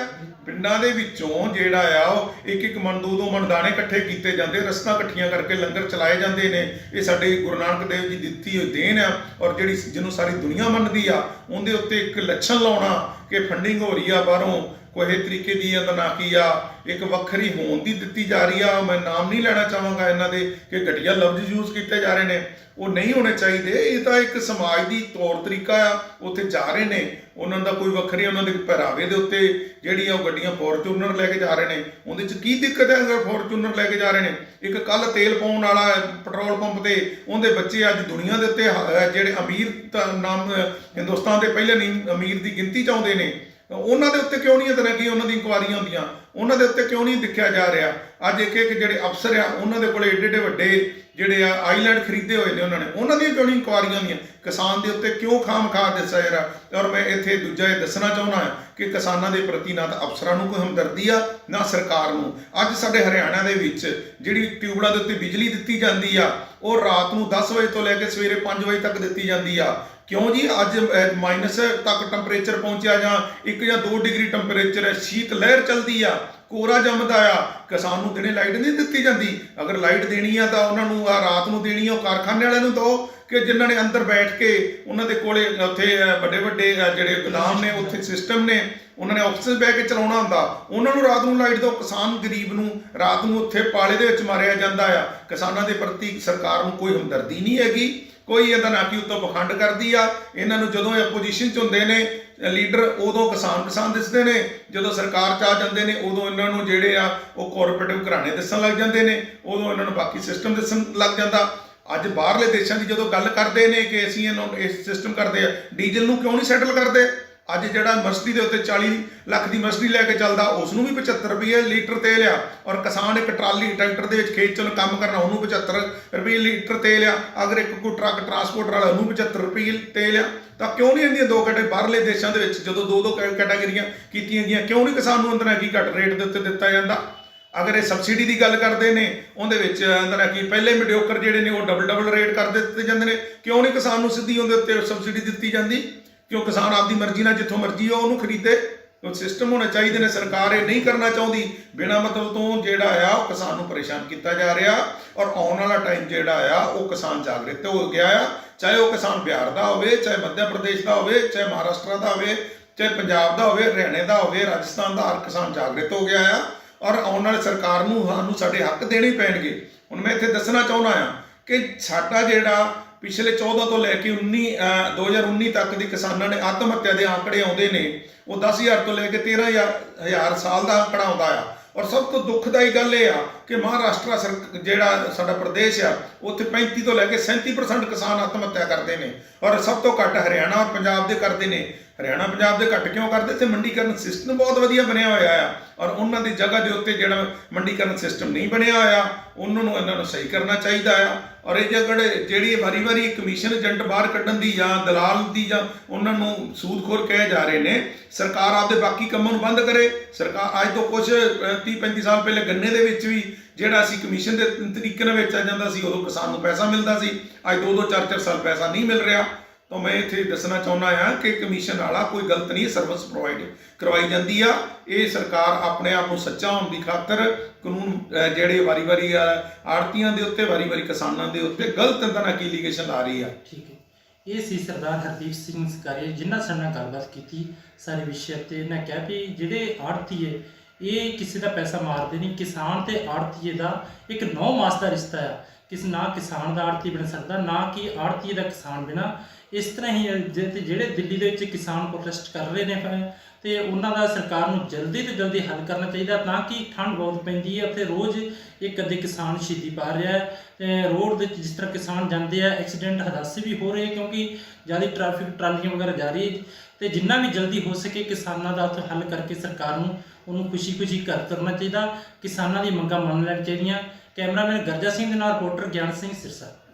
ਪਿੰਡਾਂ ਦੇ ਵਿੱਚੋਂ ਜਿਹੜਾ ਆ ਉਹ 1-1 ਮਣ 2-2 ਮਣ ਦਾਣੇ ਇਕੱਠੇ ਕੀਤੇ ਜਾਂਦੇ, ਰਸਤਾਂ ਇਕੱਠੀਆਂ ਕਰਕੇ ਲੰਗਰ ਚਲਾਏ ਜਾਂਦੇ ਨੇ। ਇਹ ਸਾਡੇ ਗੁਰੂ ਨਾਨਕ ਦੇਵ ਜੀ ਦਿੱਤੀ ਹੋਈ ਦੇਣ ਆ ਔਰ ਜਿਹੜੀ ਜਿਹਨੂੰ ਸਾਰੀ ਦੁਨੀਆ ਮੰਨਦੀ ਆ, ਉਹਦੇ ਉੱਤੇ ਇੱਕ ਲੱਛਣ ਲਾਉਣਾ ਕਿ ਫੰਡਿੰਗ ਹੋ ਰਹੀ ਆ ਬਾਹਰੋਂ, ਕੋਈ ਤਰੀਕੇ ਦੀ ਤਨਾਕੀ ਆ ਇੱਕ ਵੱਖਰੀ ਹੋਣ ਦੀ ਦਿੱਤੀ ਜਾ ਰਹੀ ਆ। ਮੈਂ ਨਾਮ ਨਹੀਂ ਲੈਣਾ ਚਾਹਾਂਗਾ ਇਹਨਾਂ ਦੇ ਕਿ ਘਟੀਆ ਲਫ਼ਜ਼ ਯੂਜ਼ ਕੀਤੇ ਜਾ ਰਹੇ ਨੇ, ਉਹ ਨਹੀਂ ਹੋਣੇ ਚਾਹੀਦੇ। ਇਹ ਤਾਂ ਇੱਕ ਸਮਾਜ ਦੀ ਤੌਰ ਤਰੀਕਾ ਆ। ਉੱਥੇ ਜਾ ਰਹੇ ਨੇ, ਉਹਨਾਂ ਦਾ ਕੋਈ ਵੱਖਰੀ ਉਹਨਾਂ ਦੇ ਪਹਿਰਾਵੇ ਦੇ ਉੱਤੇ ਜਿਹੜੀਆਂ ਉਹ ਗੱਡੀਆਂ ਫੋਰਚੂਨਰ ਲੈ ਕੇ ਜਾ ਰਹੇ ਨੇ, ਉਹਦੇ 'ਚ ਕੀ ਦਿੱਕਤ ਹੈ ਅਗਰ ਫੋਰਚੂਨਰ ਲੈ ਕੇ ਜਾ ਰਹੇ ਨੇ? ਇੱਕ ਕੱਲ ਤੇਲ ਪਾਉਣ ਵਾਲਾ ਪੈਟਰੋਲ ਪੰਪ ਤੇ ਉਹਦੇ ਬੱਚੇ ਅੱਜ ਦੁਨੀਆ ਦੇ ਉੱਤੇ ਜਿਹੜੇ ਅਮੀਰ ਨਾਮ ਹਿੰਦੁਸਤਾਨ ਦੇ ਪਹਿਲੇ ਅਮੀਰ ਦੀ ਗਿਣਤੀ 'ਚ ਆਉਂਦੇ ਨੇ, ਉਹਨਾਂ ਦੇ ਉੱਤੇ ਕਿਉਂ ਨਹੀਂ ਇਤਨਾ ਕੀ ਉਹਨਾਂ ਦੀ ਇਨਕੁਆਰੀਆਂ ਹੁੰਦੀਆਂ? ਉਹਨਾਂ ਦੇ ਉੱਤੇ ਕਿਉਂ ਨਹੀਂ ਦੇਖਿਆ ਜਾ ਰਿਹਾ? ਅੱਜ ਇੱਕ ਜਿਹੜੇ ਅਫਸਰ ਆ ਉਹਨਾਂ ਦੇ ਕੋਲੇ ਏਡੇ ਵੱਡੇ ਜਿਹੜੇ ਆ ਆਈਲੈਂਡ ਖਰੀਦੇ ਹੋਏ ਨੇ ਉਹਨਾਂ ਨੇ, ਉਹਨਾਂ ਦੀਆਂ ਕਿਉਂ ਨਹੀਂ ਇਨਕੁਆਰੀਆਂ ਹੁੰਦੀਆਂ? ਕਿਸਾਨ ਦੇ ਉੱਤੇ ਕਿਉਂ ਖਾਮਖਾ ਦੱਸਿਆ ਜਾ ਰਿਹਾ? ਔਰ ਮੈਂ ਇੱਥੇ ਦੂਜਾ ਇਹ ਦੱਸਣਾ ਚਾਹੁੰਦਾ ਹਾਂ ਕਿ ਕਿਸਾਨਾਂ ਦੇ ਪ੍ਰਤੀ ਨਾ ਤਾਂ ਅਫਸਰਾਂ ਨੂੰ ਕੋਈ ਹਮਦਰਦੀ ਆ ਨਾ ਸਰਕਾਰ ਨੂੰ। ਅੱਜ ਸਾਡੇ ਹਰਿਆਣਾ ਦੇ ਵਿੱਚ ਜਿਹੜੀ ਟਿਊਬਲਾਂ ਦੇ ਉੱਤੇ ਬਿਜਲੀ ਦਿੱਤੀ ਜਾਂਦੀ ਆ ਉਹ ਰਾਤ ਨੂੰ 10 ਵਜੇ ਤੋਂ ਲੈ ਕੇ ਸਵੇਰੇ 5 ਵਜੇ ਤੱਕ ਦਿੱਤੀ ਜਾਂਦੀ ਆ। ਕਿਉਂ ਜੀ? ਅੱਜ ਮਾਈਨਸ ਤੱਕ ਟੈਂਪਰੇਚਰ ਪਹੁੰਚਿਆ ਜਾਂ 1 ਜਾਂ 2 ਡਿਗਰੀ ਟੈਂਪਰੇਚਰ ਹੈ, ਸ਼ੀਤ ਲਹਿਰ ਚੱਲਦੀ ਆ, ਕੋਰਾ ਜੰਮਦਾ ਆ। ਕਿਸਾਨ ਨੂੰ ਦਿਨੇ ਲਾਈਟ ਨਹੀਂ ਦਿੱਤੀ ਜਾਂਦੀ। ਅਗਰ ਲਾਈਟ ਦੇਣੀ ਆ ਤਾਂ ਉਹਨਾਂ ਨੂੰ ਰਾਤ ਨੂੰ ਦੇਣੀ ਆ, ਉਹ ਕਾਰਖਾਨੇ ਵਾਲਿਆਂ ਨੂੰ ਦਿਓ ਕਿ ਜਿਨ੍ਹਾਂ ਨੇ ਅੰਦਰ ਬੈਠ ਕੇ ਉਹਨਾਂ ਦੇ ਕੋਲੇ ਉੱਥੇ ਵੱਡੇ ਜਿਹੜੇ ਗੋਦਾਮ ਨੇ, ਉੱਥੇ ਸਿਸਟਮ ਨੇ, ਉਹਨਾਂ ਨੇ ਆਫਿਸ ਬਹਿ ਕੇ ਚਲਾਉਣਾ ਹੁੰਦਾ, ਉਹਨਾਂ ਨੂੰ ਰਾਤ ਨੂੰ ਲਾਈਟ ਦਿਓ। ਕਿਸਾਨ ਗਰੀਬ ਨੂੰ ਰਾਤ ਨੂੰ ਉੱਥੇ ਪਾਲੇ ਦੇ ਵਿੱਚ ਮਾਰਿਆ ਜਾਂਦਾ ਆ। ਕਿਸਾਨਾਂ ਦੇ ਪ੍ਰਤੀ ਸਰਕਾਰ ਨੂੰ ਕੋਈ ਹਮਦਰਦੀ ਨਹੀਂ ਹੈਗੀ, ਕੋਈ ਇਹਦਾ ਨਾ ਕਿ ਉੱਤੋਂ ਪਖੰਡ ਕਰਦੀ ਆ। ਇਹਨਾਂ ਨੂੰ ਜਦੋਂ ਇਹ ਆਪੋਜੀਸ਼ਨ 'ਚ ਹੁੰਦੇ ਨੇ ਲੀਡਰ, ਉਦੋਂ ਕਿਸਾਨ ਦਿਸਦੇ ਨੇ, ਜਦੋਂ ਸਰਕਾਰ 'ਚ ਆ ਜਾਂਦੇ ਨੇ ਉਦੋਂ ਇਹਨਾਂ ਨੂੰ ਜਿਹੜੇ ਆ ਉਹ ਕੋਆਪਰੇਟਿਵ ਘਰਾਣੇ ਦਿਸਣ ਲੱਗ ਜਾਂਦੇ ਨੇ, ਉਦੋਂ ਇਹਨਾਂ ਨੂੰ ਬਾਕੀ ਸਿਸਟਮ ਦਿਸਣ ਲੱਗ ਜਾਂਦਾ। ਅੱਜ ਬਾਹਰਲੇ ਦੇਸ਼ਾਂ ਦੀ ਜਦੋਂ ਗੱਲ ਕਰਦੇ ਨੇ ਕਿ ਅਸੀਂ ਇਹਨੂੰ ਇਸ ਸਿਸਟਮ ਕਰਦੇ ਆ, ਡੀਜ਼ਲ ਨੂੰ ਕਿਉਂ ਨਹੀਂ ਸੈਟਲ ਕਰਦੇ? ਅੱਜ ਜਿਹੜਾ ਮਰਸਡੀ ਦੇ ਉੱਤੇ 40 ਲੱਖ ਦੀ ਮਰਸਡੀ ਲੈ ਕੇ ਚੱਲਦਾ, ਉਸ ਨੂੰ ਵੀ 75 ਰੁਪਏ ਲੀਟਰ ਤੇਲ ਆ। ਔਰ ਕਿਸਾਨ ਇੱਕ ਟਰਾਲੀ ਟਰੈਕਟਰ ਦੇ ਵਿੱਚ ਖੇਤ 'ਚ ਕੰਮ ਕਰਨਾ, ਉਹਨੂੰ 75 ਰੁਪਏ ਲੀਟਰ ਤੇਲ ਆ। ਅਗਰ ਇੱਕ ਕੋਈ ਟਰੱਕ ਟਰਾਂਸਪੋਰਟਰ ਵਾਲਾ, ਉਹਨੂੰ 75 ਰੁਪਏ ਤੇਲ ਆ। ਤਾਂ ਕਿਉਂ ਨਹੀਂ ਇਹਦੀਆਂ ਦੋ ਕੈਟਾਗਰੀ? ਬਾਹਰਲੇ ਦੇਸ਼ਾਂ ਦੇ ਵਿੱਚ ਜਦੋਂ ਦੋ ਕੈਟਾਗਰੀਆਂ ਕੀਤੀਆਂ ਗਈਆਂ, ਕਿਉਂ ਨਹੀਂ ਕਿਸਾਨ ਨੂੰ ਅੰਦਰ ਕੀ ਘੱਟ ਰੇਟ ਦੇ ਉੱਤੇ ਦਿੱਤਾ ਜਾਂਦਾ? ਅਗਰ ਇਹ ਸਬਸਿਡੀ ਦੀ ਗੱਲ ਕਰਦੇ ਨੇ, ਉਹਦੇ ਵਿੱਚ ਅੰਦਰ ਕੀ ਪਹਿਲੇ ਮੀਡੀਓਕਰ ਜਿਹੜੇ ਨੇ ਉਹ ਡਬਲ ਰੇਟ ਕਰ ਦਿੱਤੇ ਜਾਂਦੇ ਨੇ, ਕਿਉਂ ਨਹੀਂ ਕਿਸਾਨ ਨੂੰ ਸਿੱਧੀ ਉਹਦੇ ਉੱਤੇ ਸਬਸਿਡੀ ਦਿੱਤੀ ਜਾਂਦੀ? ਕਿਉਂ ਕਿਸਾਨ ਆਪਦੀ ਮਰਜ਼ੀ ਨਾਲ ਜਿੱਥੋਂ ਮਰਜ਼ੀ ਉਹਨੂੰ ਖਰੀਦੇ? ਉਹ ਸਿਸਟਮ ਹੋਣੇ ਚਾਹੀਦੇ ਨੇ। ਸਰਕਾਰ ਇਹ ਨਹੀਂ ਕਰਨਾ ਚਾਹੁੰਦੀ। ਬਿਨਾਂ ਮਤਲਬ ਤੋਂ ਜਿਹੜਾ ਆ ਉਹ ਕਿਸਾਨ ਨੂੰ ਪਰੇਸ਼ਾਨ ਕੀਤਾ ਜਾ ਰਿਹਾ। ਔਰ ਆਉਣ ਵਾਲਾ ਟਾਈਮ ਜਿਹੜਾ ਆ ਉਹ ਕਿਸਾਨ ਜਾਗਰੂਕ ਹੋ ਗਿਆ ਆ। ਚਾਹੇ ਉਹ ਕਿਸਾਨ ਬਿਹਾਰ ਦਾ ਹੋਵੇ, ਚਾਹੇ ਮੱਧ ਪ੍ਰਦੇਸ਼ ਦਾ ਹੋਵੇ, ਚਾਹੇ ਮਹਾਰਾਸ਼ਟਰ ਦਾ ਹੋਵੇ, ਚਾਹੇ ਪੰਜਾਬ ਦਾ ਹੋਵੇ, ਹਰਿਆਣੇ ਦਾ ਹੋਵੇ, ਰਾਜਸਥਾਨ ਦਾ, ਹਰ ਕਿਸਾਨ ਜਾਗਰੂਕ ਹੋ ਗਿਆ ਆ। ਔਰ ਆਉਣ ਵਾਲੀ ਸਰਕਾਰ ਨੂੰ ਸਾਨੂੰ ਸਾਡੇ ਹੱਕ ਦੇਣੇ ਪੈਣਗੇ। ਹੁਣ ਮੈਂ ਇੱਥੇ ਦੱਸਣਾ ਚਾਹੁੰਦਾ ਆ ਕਿ ਸਾਡਾ ਜਿਹੜਾ ਪਿਛਲੇ 14 ਤੋਂ ਲੈ ਕੇ 2019 ਤੱਕ ਦੀ ਕਿਸਾਨਾਂ ਨੇ ਆਤਮ ਹੱਤਿਆ ਦੇ ਆંકੜੇ ਆਉਂਦੇ ਨੇ, ਉਹ 10,000 ਤੋਂ ਲੈ ਕੇ 13,000 ਸਾਲ ਦਾ ਆંકੜਾ ਆਉਂਦਾ ਆ। ਔਰ ਸਭ ਤੋਂ ਦੁਖਦਾਈ ਗੱਲ ਇਹ ਆ ਕਿ ਮਹਾਰਾਸ਼ਟਰ ਜਿਹੜਾ ਸਾਡਾ ਪ੍ਰਦੇਸ਼ ਆ, ਉੱਥੇ 35 ਤੋਂ ਲੈ ਕੇ 37% ਕਿਸਾਨ ਆਤਮ ਹੱਤਿਆ ਕਰਦੇ ਨੇ, ਔਰ ਸਭ ਤੋਂ ਘੱਟ ਹਰਿਆਣਾ ਔਰ ਪੰਜਾਬ ਦੇ ਕਰਦੇ ਨੇ। ਹਰਿਆਣਾ ਪੰਜਾਬ ਦੇ ਘੱਟ ਕਿਉਂ ਕਰਦੇ? ਇੱਥੇ ਮੰਡੀਕਰਨ ਸਿਸਟਮ ਬਹੁਤ ਵਧੀਆ ਬਣਿਆ ਹੋਇਆ ਆ, ਔਰ ਉਹਨਾਂ ਦੀ ਜਗ੍ਹਾ ਦੇ ਉੱਤੇ ਜਿਹੜਾ ਮੰਡੀਕਰਨ ਸਿਸਟਮ ਨਹੀਂ ਬਣਿਆ ਹੋਇਆ, ਉਹਨਾਂ ਨੂੰ ਇਹਨਾਂ ਨੂੰ ਸਹੀ ਕਰਨਾ ਚਾਹੀਦਾ ਆ। ਔਰ ਇਹ ਜਿਹੜੀ ਵਾਰੀ ਕਮਿਸ਼ਨ ਏਜੰਟ ਬਾਹਰ ਕੱਢਣ ਦੀ ਜਾਂ ਦਲਾਲ ਦੀ ਜਾਂ ਉਹਨਾਂ ਨੂੰ ਸੂਦਖੋਰ ਕਹੇ ਜਾ ਰਹੇ ਨੇ, ਸਰਕਾਰ ਆਪਦੇ ਬਾਕੀ ਕੰਮਾਂ ਨੂੰ ਬੰਦ ਕਰੇ। ਸਰਕਾਰ ਅੱਜ ਤੋਂ ਕੁਝ 30-35 ਸਾਲ ਪਹਿਲੇ ਗੰਨੇ ਦੇ ਵਿੱਚ ਵੀ ਜਿਹੜਾ ਅਸੀਂ ਕਮਿਸ਼ਨ ਦੇ ਤਰੀਕੇ ਨਾਲ ਵੇਚਿਆ ਜਾਂਦਾ ਸੀ, ਉਦੋਂ ਕਿਸਾਨ ਨੂੰ ਪੈਸਾ ਮਿਲਦਾ ਸੀ। ਅੱਜ 2-2 4-4 ਸਾਲ ਪੈਸਾ ਨਹੀਂ ਮਿਲ ਰਿਹਾ। ਤਾਂ ਮੈਂ ਇੱਥੇ ਦੱਸਣਾ ਚਾਹੁੰਦਾ ਹਾਂ ਕਿ ਕਮਿਸ਼ਨ ਵਾਲਾ ਕੋਈ ਗਲਤ ਨਹੀਂ, ਸਰਵਿਸ ਪ੍ਰੋਵਾਈਡ ਕਰਵਾਈ ਜਾਂਦੀ ਆ। ਇਹ ਸਰਕਾਰ ਆਪਣੇ ਆਪ ਨੂੰ ਸੱਚਾ ਹੋਣ ਦੀ ਖਾਤਰ ਕਾਨੂੰਨ ਜਿਹੜੇ ਵਾਰੀ ਆੜਤੀਆਂ ਦੇ ਉੱਤੇ, ਵਾਰੀ ਕਿਸਾਨਾਂ ਦੇ ਉੱਤੇ ਗਲਤ ਤਰ੍ਹਾਂ ਕੀ ਐਲੀਗੇਸ਼ਨ ਲਾ ਰਹੀ ਆ। ਠੀਕ ਹੈ, ਇਹ ਸੀ ਸਰਦਾਰ ਹਰਦੀਪ ਸਿੰਘ ਸਕਾਰੀਆ ਜਿਨ੍ਹਾਂ ਸਾਡੇ ਨਾਲ ਗੱਲਬਾਤ ਕੀਤੀ ਸਾਰੇ ਵਿਸ਼ੇ ਤੇ। ਇਹਨਾਂ ਕਿਹਾ ਵੀ ਜਿਹੜੇ ਆੜਤੀਏ ਇਹ ਕਿਸੇ ਦਾ ਪੈਸਾ ਮਾਰਦੇ ਨਹੀਂ, ਕਿਸਾਨ ਤੇ ਆੜਤੀਏ ਦਾ ਇੱਕ 9 ਮਾਸ ਦਾ ਰਿਸ਼ਤਾ ਆ। ਨਾ ਕਿਸਾਨ ਦਾ ਆੜਤੀ ਬਣ ਸਕਦਾ, ਨਾ ਕਿ ਆੜਤੀਏ ਦਾ ਕਿਸਾਨ ਬਿਨਾਂ। ਇਸ ਤਰ੍ਹਾਂ ਹੀ ਜਿਹੜੇ ਦਿੱਲੀ ਦੇ ਵਿੱਚ ਕਿਸਾਨ ਪ੍ਰੋਟੈਸਟ ਕਰ ਰਹੇ ਨੇ ਤੇ ਉਹਨਾਂ ਦਾ ਸਰਕਾਰ ਨੂੰ ਜਲਦੀ ਤੋਂ ਜਲਦੀ ਹੱਲ ਕਰਨਾ ਚਾਹੀਦਾ, ਤਾਂ ਕਿ ਠੰਡ ਬਹੁਤ ਪੈਂਦੀ ਹੈ ਉੱਥੇ ਰੋਜ਼ ਇੱਕ ਅੱਧੇ ਕਿਸਾਨ ਸ਼ਹੀਦੀ ਪਾ ਰਿਹਾ ਹੈ। ਤੇ ਰੋਡ ਦੇ ਜਿਸ ਤਰ੍ਹਾਂ ਕਿਸਾਨ ਜਾਂਦੇ ਆ, ਐਕਸੀਡੈਂਟ ਹਾਦਸੇ ਵੀ ਹੋ ਰਹੇ ਕਿਉਂਕਿ ਜ਼ਿਆਦਾ ਟ੍ਰੈਫਿਕ ਟਰਾਲੀਆਂ ਵਗੈਰਾ ਜਾ ਰਹੀ ਹੈ। ਤੇ ਜਿੰਨਾ ਵੀ ਜਲਦੀ ਹੋ ਸਕੇ ਕਿਸਾਨਾਂ ਦਾ ਉੱਥੇ ਹੱਲ ਕਰਕੇ ਸਰਕਾਰ ਨੂੰ ਉਹਨੂੰ ਖੁਸ਼ੀ ਘਰ ਕਰਨਾ ਚਾਹੀਦਾ, ਕਿਸਾਨਾਂ ਦੀ ਮੰਗਾਂ ਮੰਨ ਲੈਣ ਚਾਹੀਦੀਆਂ। ਕੈਮਰਾਮੈਨ ਗਰਜਾ ਸਿੰਘ ਦੇ ਨਾਲ ਰਿਪੋਰਟਰ ਗਿਆਨ ਸਿੰਘ ਸਿਰਸਾ।